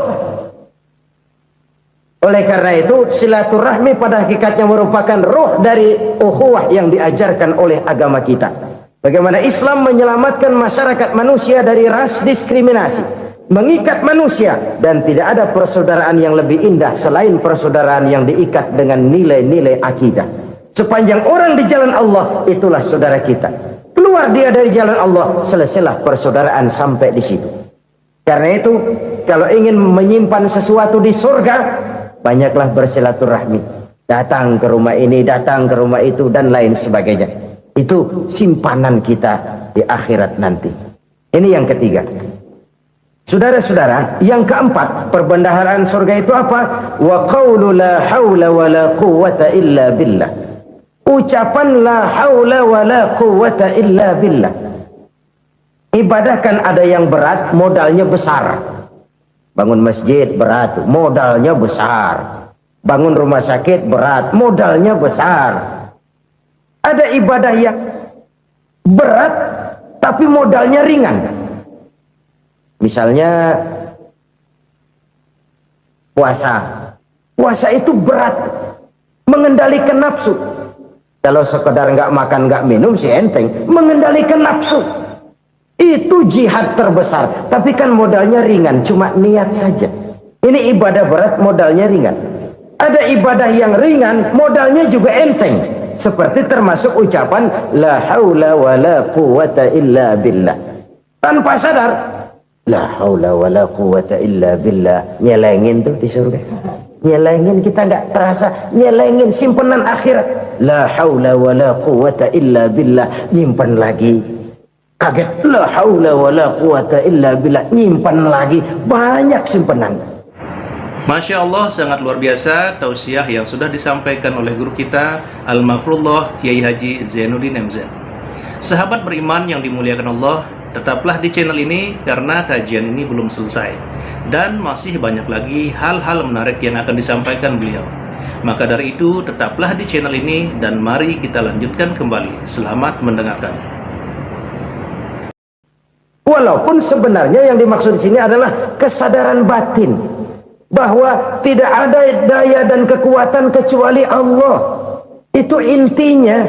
Oleh karena itu silaturahmi pada hakikatnya merupakan ruh dari ukhuwah yang diajarkan oleh agama kita. Bagaimana Islam menyelamatkan masyarakat manusia dari ras diskriminasi, mengikat manusia, dan tidak ada persaudaraan yang lebih indah selain persaudaraan yang diikat dengan nilai-nilai akidah. Sepanjang orang di jalan Allah, itulah saudara kita. Keluar dia dari jalan Allah, selesailah persaudaraan sampai di situ. Karena itu, kalau ingin menyimpan sesuatu di surga, banyaklah bersilaturahmi. Datang ke rumah ini, datang ke rumah itu, dan lain sebagainya. Itu simpanan kita di akhirat nanti. Ini yang ketiga. Saudara-saudara, yang keempat, perbendaharaan surga itu apa? Wa qawlu la hawla wa la quwwata illa billah. Ucapan la haula wa la quwwata illa billah. Ibadah kan ada yang berat, modalnya besar. Bangun masjid berat, modalnya besar. Bangun rumah sakit berat, modalnya besar. Ada ibadah yang berat tapi modalnya ringan. Misalnya puasa. Puasa itu berat, mengendalikan nafsu. Kalau sekedar nggak makan nggak minum sih enteng, mengendalikan nafsu itu jihad terbesar. Tapi kan modalnya ringan, cuma niat saja. Ini ibadah berat, modalnya ringan. Ada ibadah yang ringan, modalnya juga enteng. Seperti termasuk ucapan la haula wala quwata illa billah. Tanpa sadar, la haula wala quwata illa billah, nyelengin tuh di surga. Nyelengin, kita nggak terasa, nyelengin simpenan akhirat. La haula wala quwata illa billah, nyimpan lagi. Kaget, la haula wala quwata illa billah, nyimpan lagi. Banyak simpenan. Masya Allah, sangat luar biasa tausiah yang sudah disampaikan oleh guru kita Al-Mafrullah Kiai Haji Zainuddin MZ. Sahabat beriman yang dimuliakan Allah, tetaplah di channel ini karena kajian ini belum selesai dan masih banyak lagi hal-hal menarik yang akan disampaikan beliau. Maka dari itu tetaplah di channel ini dan mari kita lanjutkan kembali. Selamat mendengarkan. Walaupun sebenarnya yang dimaksud di sini adalah kesadaran batin bahwa tidak ada daya dan kekuatan kecuali Allah. Itu intinya.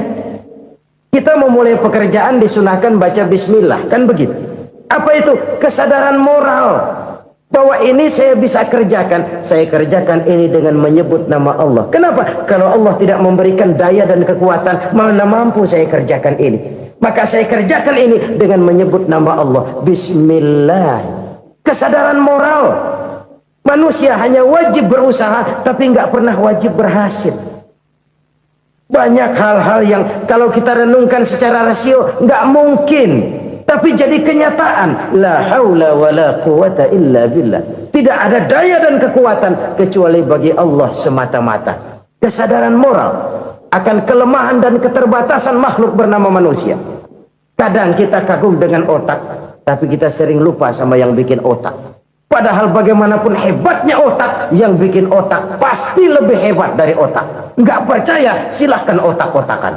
Kita memulai pekerjaan disunahkan baca bismillah, kan begitu? Apa itu? Kesadaran moral bahwa ini saya bisa kerjakan. Saya kerjakan ini dengan menyebut nama Allah. Kenapa? Kalau Allah tidak memberikan daya dan kekuatan, mana mampu saya kerjakan ini. Maka saya kerjakan ini dengan menyebut nama Allah. Bismillah. Kesadaran moral. Manusia hanya wajib berusaha, tapi nggak pernah wajib berhasil. Banyak hal-hal yang kalau kita renungkan secara rasio nggak mungkin, tapi jadi kenyataan. La haula wala quwata illa billah. Tidak ada daya dan kekuatan kecuali bagi Allah semata-mata. Kesadaran moral akan kelemahan dan keterbatasan makhluk bernama manusia. Kadang kita kagum dengan otak, tapi kita sering lupa sama yang bikin otak. Padahal bagaimanapun hebatnya otak, yang bikin otak pasti lebih hebat dari otak. Nggak percaya, silahkan otak-otakan.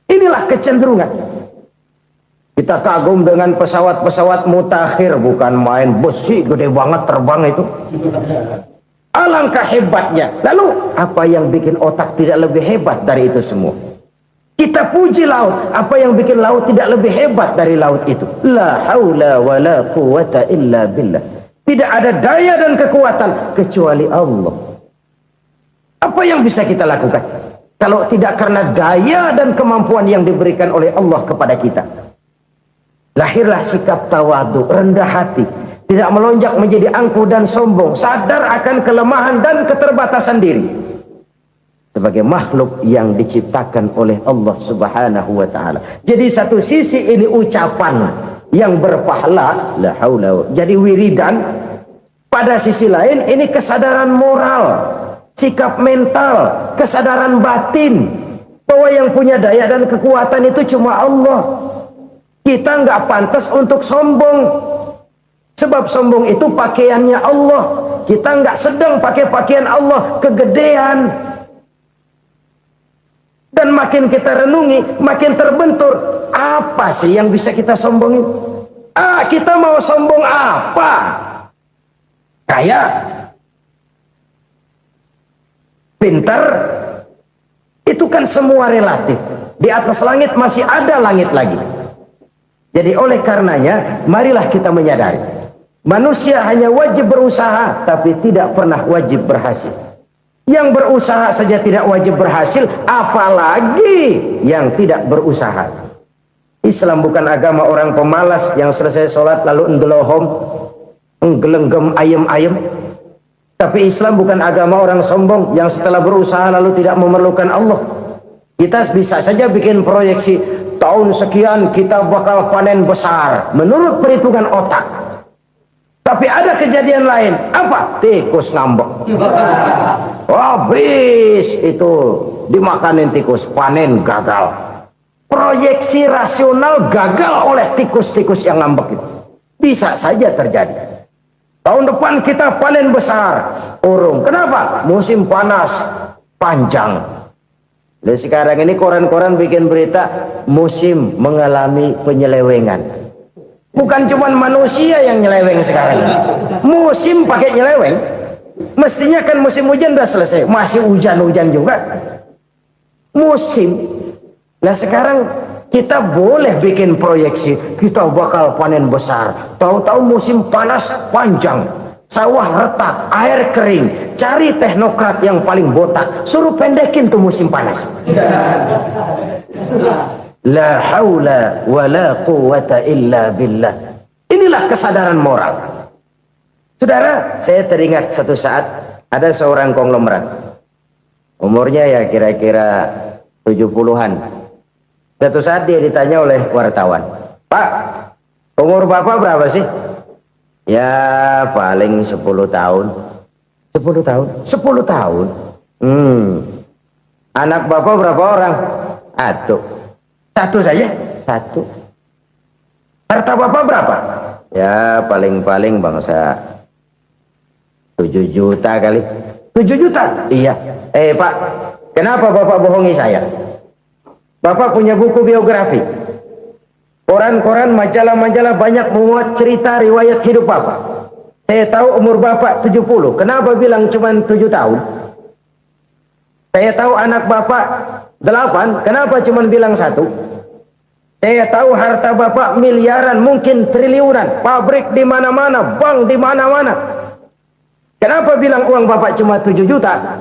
Inilah kecenderungan. Kita kagum dengan pesawat-pesawat mutakhir, bukan main, besi gede banget terbang itu. Alangkah hebatnya. Lalu apa yang bikin otak tidak lebih hebat dari itu semua? Kita puji laut, apa yang bikin laut tidak lebih hebat dari laut itu? La haula wala quwata illa billah. Tidak ada daya dan kekuatan kecuali Allah. Apa yang bisa kita lakukan kalau tidak karena daya dan kemampuan yang diberikan oleh Allah kepada kita? Lahirlah sikap tawadu, rendah hati, tidak melonjak menjadi angkuh dan sombong, sadar akan kelemahan dan keterbatasan diri. Sebagai makhluk yang diciptakan oleh Allah Subhanahu wa ta'ala. Jadi satu sisi ini ucapan yang berpahala, la haula, jadi wiridan. Pada sisi lain ini kesadaran moral, sikap mental, kesadaran batin bahwa yang punya daya dan kekuatan itu cuma Allah. Kita nggak pantas untuk sombong, sebab sombong itu pakaiannya Allah. Kita nggak sedang pakai pakaian Allah, kegedean. Dan makin kita renungi, makin terbentur. Apa sih yang bisa kita sombongin? Kita mau sombong apa? Kaya? Pintar? Itu kan semua relatif. Di atas langit masih ada langit lagi. Jadi oleh karenanya, marilah kita menyadari. Manusia hanya wajib berusaha, tapi tidak pernah wajib berhasil. Yang berusaha saja tidak wajib berhasil, apalagi yang tidak berusaha. Islam bukan agama orang pemalas yang selesai sholat lalu endelohom, nggelenggem ayem-ayem. Tapi Islam bukan agama orang sombong yang setelah berusaha lalu tidak memerlukan Allah. Kita bisa saja bikin proyeksi, tahun sekian kita bakal panen besar menurut perhitungan otak. Tapi ada kejadian lain. Apa? Tikus ngambek. Habis itu dimakanin tikus, panen gagal. proyeksi rasional gagal oleh tikus-tikus yang ngambek itu. Bisa saja terjadi. Tahun depan kita panen besar, urung. Kenapa? Musim panas panjang. Dan sekarang ini koran-koran bikin berita musim mengalami penyelewengan. Bukan cuma manusia yang nyeleweng sekarang ini. Musim pakai nyeleweng. Mestinya kan musim hujan udah selesai, masih hujan-hujan juga. Musim. Nah sekarang kita boleh bikin proyeksi, kita bakal panen besar. Tahu-tahu musim panas panjang, sawah retak, air kering. Cari teknokrat yang paling botak, suruh pendekin tuh musim panas. La haula wa la quwata illa billah. Inilah kesadaran moral. Saudara, saya teringat satu saat ada seorang konglomerat. Umurnya ya kira-kira 70-an. Satu saat dia ditanya oleh wartawan, "Pak, umur Bapak berapa sih?" "Ya paling 10 tahun." 10 tahun? 10 tahun? Anak Bapak berapa orang? Satu saja? Satu. Harta Bapak berapa? Ya paling-paling bangsa 7 juta kali. 7 juta? Iya. Pak, kenapa Bapak bohongi saya? Bapak punya buku biografi. Koran-koran, majalah-majalah banyak memuat cerita riwayat hidup Bapak. Saya tahu umur Bapak 70. Kenapa bilang cuma 7 tahun? Saya tahu anak Bapak 8. Kenapa cuma bilang 1? Saya tahu harta Bapak miliaran, mungkin triliunan. Pabrik di mana-mana, bank di mana-mana. Kenapa bilang uang Bapak cuma 7 juta?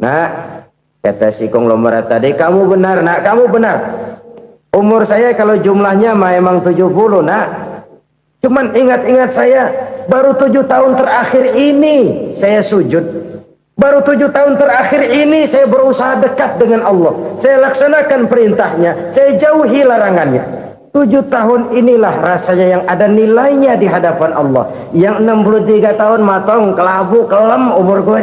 Nah, kata si konglomerat tadi, "Kamu benar, Nak, kamu benar. Umur saya kalau jumlahnya memang 70, Nak. Cuman ingat-ingat saya, baru 7 tahun terakhir ini saya sujud. Baru 7 tahun terakhir ini saya berusaha dekat dengan Allah. Saya laksanakan perintahnya, saya jauhi larangannya. 7 tahun inilah rasanya yang ada nilainya di hadapan Allah. Yang 63 tahun matong, kelabu, kelem umur gue.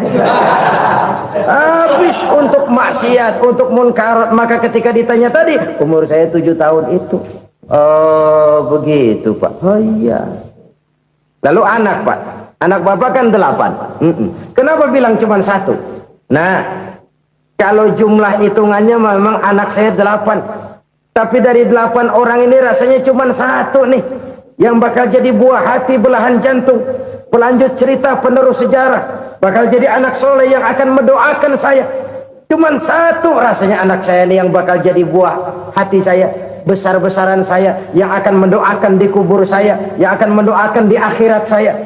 Habis untuk maksiat, untuk munkarat. Maka ketika ditanya tadi, umur saya 7 tahun itu. Oh begitu Pak. Oh iya. Lalu anak Pak, anak Bapak kan 8. Kenapa bilang cuma 1? Nah, kalau jumlah hitungannya memang anak saya 8. Tapi dari 8 orang ini rasanya cuma 1 nih yang bakal jadi buah hati, belahan jantung, pelanjut cerita, penerus sejarah, bakal jadi anak soleh yang akan mendoakan saya. Cuma 1 rasanya anak saya ini yang bakal jadi buah hati saya, besar-besaran saya, yang akan mendoakan di kubur saya, yang akan mendoakan di akhirat saya.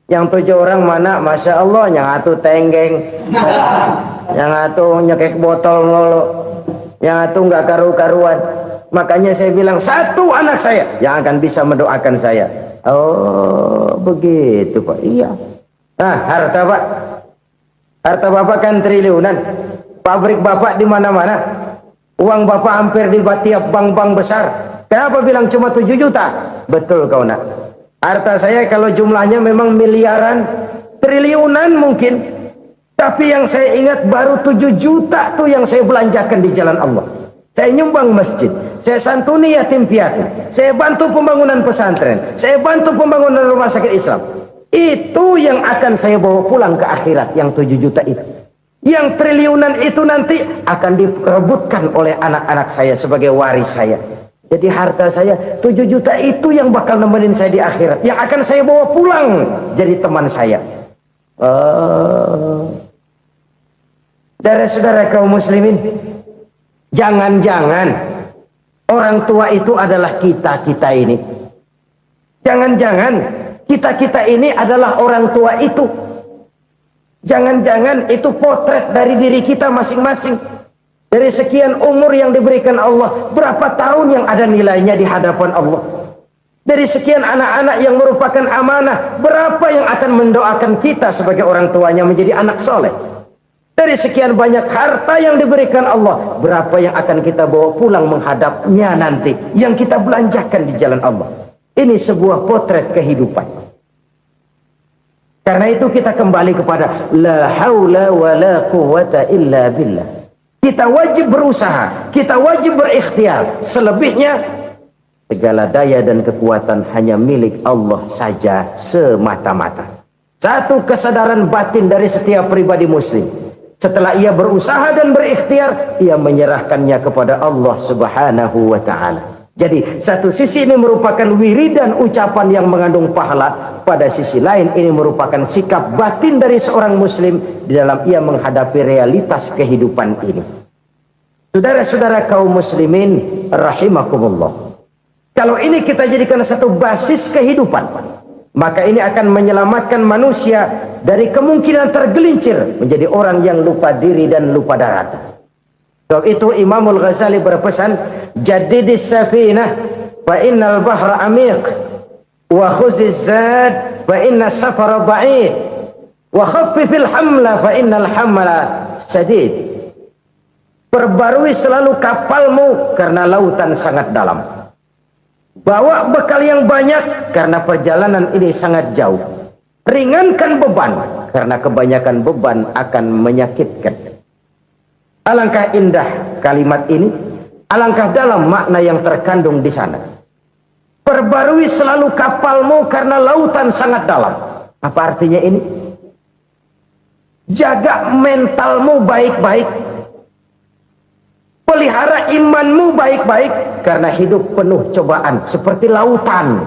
Yang 7 orang mana? Masya Allah, yang 1 tenggeng, yang 1 nyekek botol mulu, yang 1 nggak karu-karuan. Makanya saya bilang 1 anak saya yang akan bisa mendoakan saya. Oh begitu Pak. Iya. Nah harta Pak, harta Bapak kan triliunan. Pabrik Bapak di mana-mana. Uang Bapak hampir di tiap bank-bank besar. Kenapa bilang cuma 7 juta? Betul kau Nak. Harta saya kalau jumlahnya memang miliaran, triliunan mungkin. Tapi yang saya ingat baru 7 juta tuh yang saya belanjakan di jalan Allah. Saya nyumbang masjid, saya santuni yatim piatu, saya bantu pembangunan pesantren, saya bantu pembangunan rumah sakit Islam. Itu yang akan saya bawa pulang ke akhirat, yang 7 juta itu. Yang triliunan itu nanti akan direbutkan oleh anak-anak saya sebagai waris saya. Jadi harta saya 7 juta itu yang bakal nemenin saya di akhirat, yang akan saya bawa pulang jadi teman saya. Saudara-saudara kaum muslimin, jangan-jangan orang tua itu adalah kita-kita ini. Jangan-jangan kita-kita ini adalah orang tua itu. Jangan-jangan itu potret dari diri kita masing-masing. Dari sekian umur yang diberikan Allah, berapa tahun yang ada nilainya di hadapan Allah? Dari sekian anak-anak yang merupakan amanah, berapa yang akan mendoakan kita sebagai orang tuanya menjadi anak soleh? Dari sekian banyak harta yang diberikan Allah, berapa yang akan kita bawa pulang menghadapnya nanti, yang kita belanjakan di jalan Allah? Ini sebuah potret kehidupan. Karena itu kita kembali kepada la haula wa la quwata illa billah. Kita wajib berusaha, kita wajib berikhtiar. Selebihnya segala daya dan kekuatan hanya milik Allah saja semata-mata. Satu kesadaran batin dari setiap pribadi muslim. Setelah ia berusaha dan berikhtiar, ia menyerahkannya kepada Allah Subhanahu wa ta'ala. Jadi satu sisi ini merupakan wiridan ucapan yang mengandung pahala, pada sisi lain ini merupakan sikap batin dari seorang muslim di dalam ia menghadapi realitas kehidupan ini. Saudara-saudara kaum muslimin rahimakumullah, kalau ini kita jadikan satu basis kehidupan, maka ini akan menyelamatkan manusia dari kemungkinan tergelincir menjadi orang yang lupa diri dan lupa darat. Sebab itu Imamul Ghazali berpesan, jadidis safinah fa innal bahra amiq wa khuziz zad fa inna safara ba'id wa khaffifil hamla fa innal hamla sadid. Perbarui selalu kapalmu karena lautan sangat dalam. Bawa bekal yang banyak karena perjalanan ini sangat jauh. Ringankan beban karena kebanyakan beban akan menyakitkan. Alangkah indah kalimat ini, alangkah dalam makna yang terkandung di sana. Perbarui selalu kapalmu karena lautan sangat dalam. Apa artinya ini? Jaga mentalmu baik-baik. Pelihara imanmu baik-baik karena hidup penuh cobaan seperti lautan.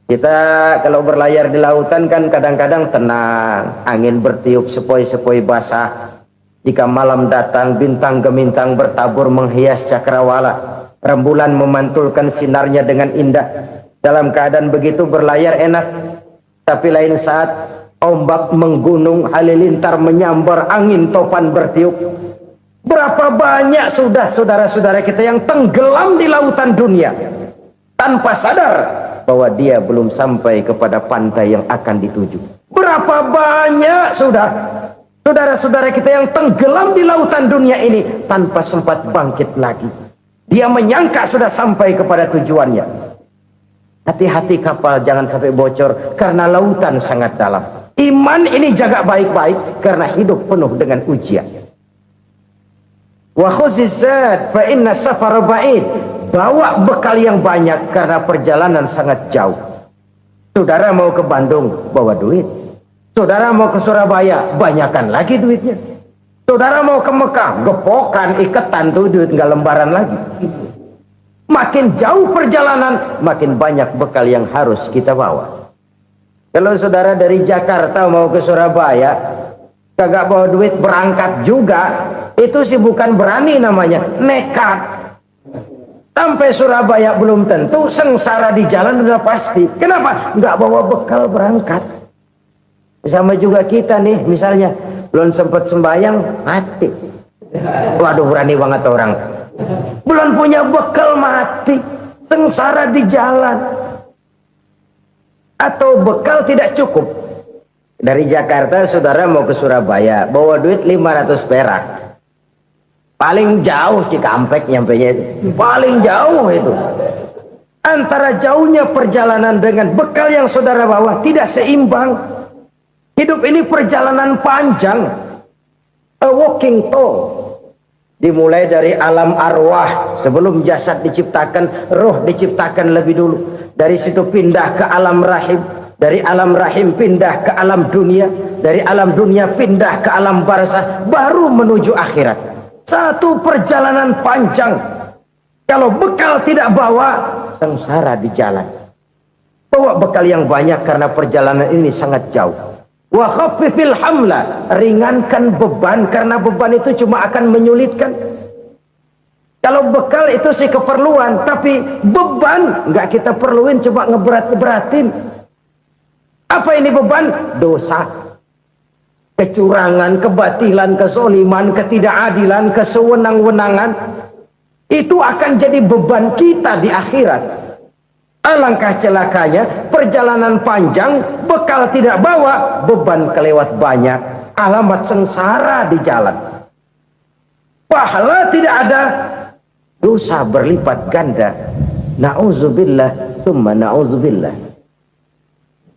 Kita kalau berlayar di lautan kan kadang-kadang tenang, angin bertiup sepoi-sepoi basah. Jika malam datang, bintang gemintang bertabur menghias cakrawala. Rembulan memantulkan sinarnya dengan indah. Dalam keadaan begitu berlayar enak. Tapi lain saat ombak menggunung, halilintar menyambar, angin topan bertiup. Berapa banyak sudah saudara-saudara kita yang tenggelam di lautan dunia tanpa sadar bahwa dia belum sampai kepada pantai yang akan dituju. Berapa banyak sudah saudara-saudara kita yang tenggelam di lautan dunia ini tanpa sempat bangkit lagi. Dia menyangka sudah sampai kepada tujuannya. Hati-hati kapal jangan sampai bocor karena lautan sangat dalam. Iman ini jaga baik-baik karena hidup penuh dengan ujian. Wa khuzizat fa inna safara ba'id. Bawa bekal yang banyak karena perjalanan sangat jauh. Saudara mau ke Bandung, bawa duit. Saudara mau ke Surabaya, banyakkan lagi duitnya. Saudara mau ke Mekah, gepokan, iketan tuh duit nggak lembaran lagi. Makin jauh perjalanan, makin banyak bekal yang harus kita bawa. Kalau saudara dari Jakarta mau ke Surabaya, kagak bawa duit berangkat juga, itu sih bukan berani namanya, nekat. Sampai Surabaya belum tentu, sengsara di jalan udah pasti. Kenapa? Nggak bawa bekal berangkat. Sama juga kita nih, misalnya belum sempat sembahyang, mati. Waduh, berani banget orang. Belum punya bekal, mati. Sengsara di jalan. Atau bekal tidak cukup. Dari Jakarta saudara mau ke Surabaya, bawa duit 500 perak. Paling jauh Cikampek nyampenya itu. Paling jauh itu. Antara jauhnya perjalanan dengan bekal yang saudara bawa tidak seimbang. Hidup ini perjalanan panjang. A walking tour. Dimulai dari alam arwah. Sebelum jasad diciptakan, roh diciptakan lebih dulu. Dari situ pindah ke alam rahim. Dari alam rahim pindah ke alam dunia. Dari alam dunia pindah ke alam barzah. Baru menuju akhirat. Satu perjalanan panjang. Kalau bekal tidak bawa, sengsara di jalan. Bawa bekal yang banyak karena perjalanan ini sangat jauh. Wa khaffifil hamla, ringankan beban karena beban itu cuma akan menyulitkan. Kalau bekal itu sih keperluan, tapi beban nggak kita perluin, cuma ngeberat-beratin. Apa ini beban? Dosa. Kecurangan, kebatilan, kezoliman, ketidakadilan, kesewenang-wenangan. Itu akan jadi beban kita di akhirat. Alangkah celakanya, perjalanan panjang, bekal tidak bawa, beban kelewat banyak. Alamat sengsara di jalan. Pahala tidak ada, dosa berlipat ganda. Na'udzubillah, summa na'udzubillah.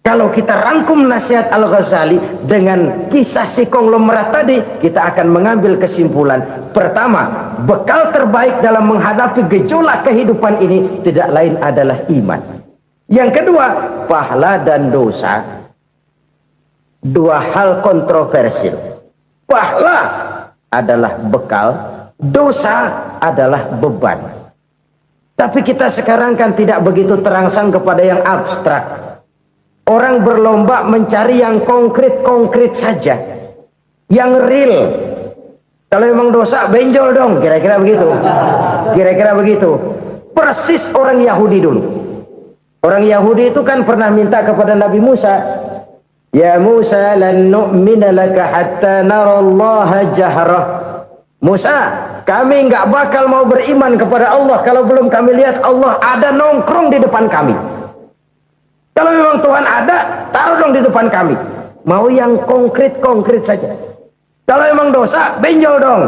Kalau kita rangkum nasihat Al-Ghazali dengan kisah si konglomerat tadi, kita akan mengambil kesimpulan. Pertama, bekal terbaik dalam menghadapi gejolak kehidupan ini tidak lain adalah iman. Yang kedua, pahala dan dosa. Dua hal kontroversial. Pahala adalah bekal, dosa adalah beban. Tapi kita sekarang kan tidak begitu terangsang kepada yang abstrak. Orang berlomba mencari yang konkret-konkret saja, yang real. Kalau memang dosa, benjol dong, kira-kira begitu. Kira-kira begitu. Persis orang Yahudi dulu. Orang Yahudi itu kan pernah minta kepada Nabi Musa, "Ya Musa, lan nu'mina laka hatta narallaha jahrah." Musa, kami nggak bakal mau beriman kepada Allah kalau belum kami lihat Allah ada nongkrong di depan kami. Kalau memang Tuhan ada, taruh dong di depan kami. Mau yang konkret-konkret saja. Kalau memang dosa, benjol dong.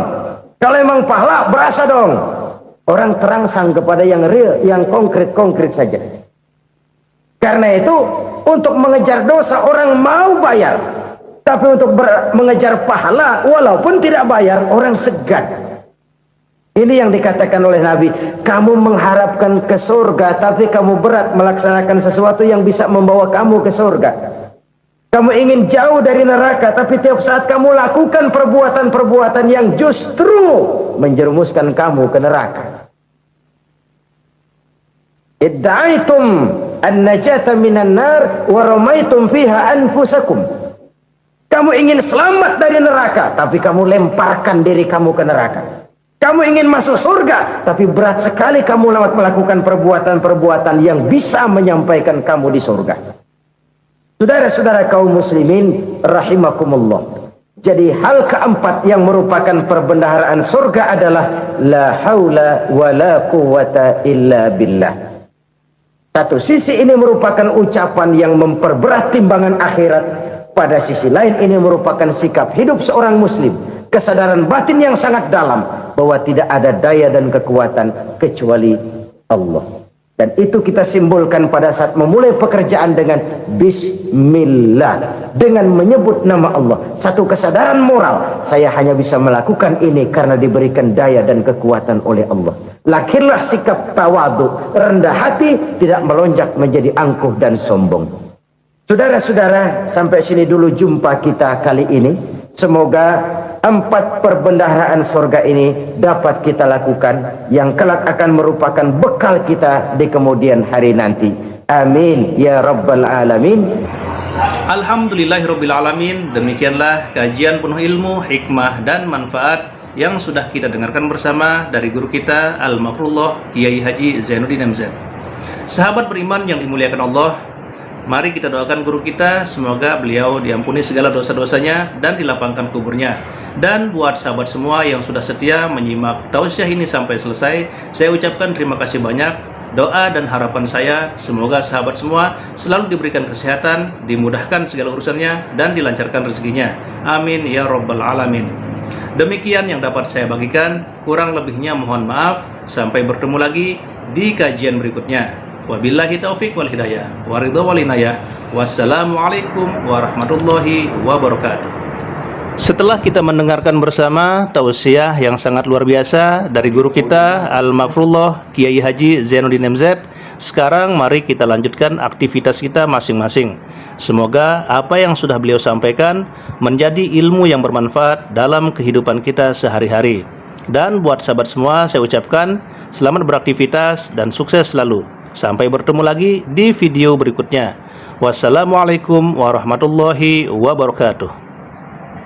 Kalau memang pahala, berasa dong. Orang terangsang kepada yang real, yang konkret-konkret saja. Karena itu, untuk mengejar dosa orang mau bayar. Tapi untuk mengejar pahala, walaupun tidak bayar, orang segan. Ini yang dikatakan oleh Nabi, kamu mengharapkan ke surga, tapi kamu berat melaksanakan sesuatu yang bisa membawa kamu ke surga. Kamu ingin jauh dari neraka, tapi tiap saat kamu lakukan perbuatan-perbuatan yang justru menjerumuskan kamu ke neraka. Idda'aitum an-najata minan nar wa ramaitum fiha anfusakum. Kamu ingin selamat dari neraka, tapi kamu lemparkan diri kamu ke neraka. Kamu ingin masuk surga, tapi berat sekali kamu melakukan perbuatan-perbuatan yang bisa menyampaikan kamu di surga. Saudara-saudara kaum muslimin rahimakumullah. Jadi hal keempat yang merupakan perbendaharaan surga adalah la haula wa la quwwata illa billah. Satu sisi ini merupakan ucapan yang memperberat timbangan akhirat. Pada sisi lain ini merupakan sikap hidup seorang muslim. Kesadaran batin yang sangat dalam bahwa tidak ada daya dan kekuatan kecuali Allah. Dan itu kita simbolkan pada saat memulai pekerjaan dengan Bismillah, dengan menyebut nama Allah. Satu kesadaran moral, saya hanya bisa melakukan ini karena diberikan daya dan kekuatan oleh Allah. Lahirlah sikap tawadu, rendah hati, tidak melonjak menjadi angkuh dan sombong. Saudara-saudara, sampai sini dulu jumpa kita kali ini. Semoga 4 perbendaharaan surga ini dapat kita lakukan, yang kelak akan merupakan bekal kita di kemudian hari nanti. Amin ya rabbal alamin. Alhamdulillahirabbil alamin. Demikianlah kajian penuh ilmu, hikmah dan manfaat yang sudah kita dengarkan bersama dari guru kita Al-Mafrullah Kiai Haji Zainuddin MZ. Sahabat beriman yang dimuliakan Allah, mari kita doakan guru kita, semoga beliau diampuni segala dosa-dosanya dan dilapangkan kuburnya. Dan buat sahabat semua yang sudah setia menyimak tausiah ini sampai selesai, saya ucapkan terima kasih banyak. Doa dan harapan saya, semoga sahabat semua selalu diberikan kesehatan, dimudahkan segala urusannya, dan dilancarkan rezekinya. Amin ya rabbal alamin. Demikian yang dapat saya bagikan, kurang lebihnya mohon maaf. Sampai bertemu lagi di kajian berikutnya. Wabillahi taufiq wal hidayah, waridho wal inayah. Wassalamualaikum warahmatullahi wabarakatuh. Setelah kita mendengarkan bersama tausiah yang sangat luar biasa dari guru kita Al-Mafrullah Kiai Haji Zainuddin MZ, sekarang mari kita lanjutkan aktivitas kita masing-masing. Semoga apa yang sudah beliau sampaikan menjadi ilmu yang bermanfaat dalam kehidupan kita sehari-hari. Dan buat sahabat semua, saya ucapkan selamat beraktivitas dan sukses selalu. Sampai bertemu lagi di video berikutnya. Wassalamualaikum warahmatullahi wabarakatuh.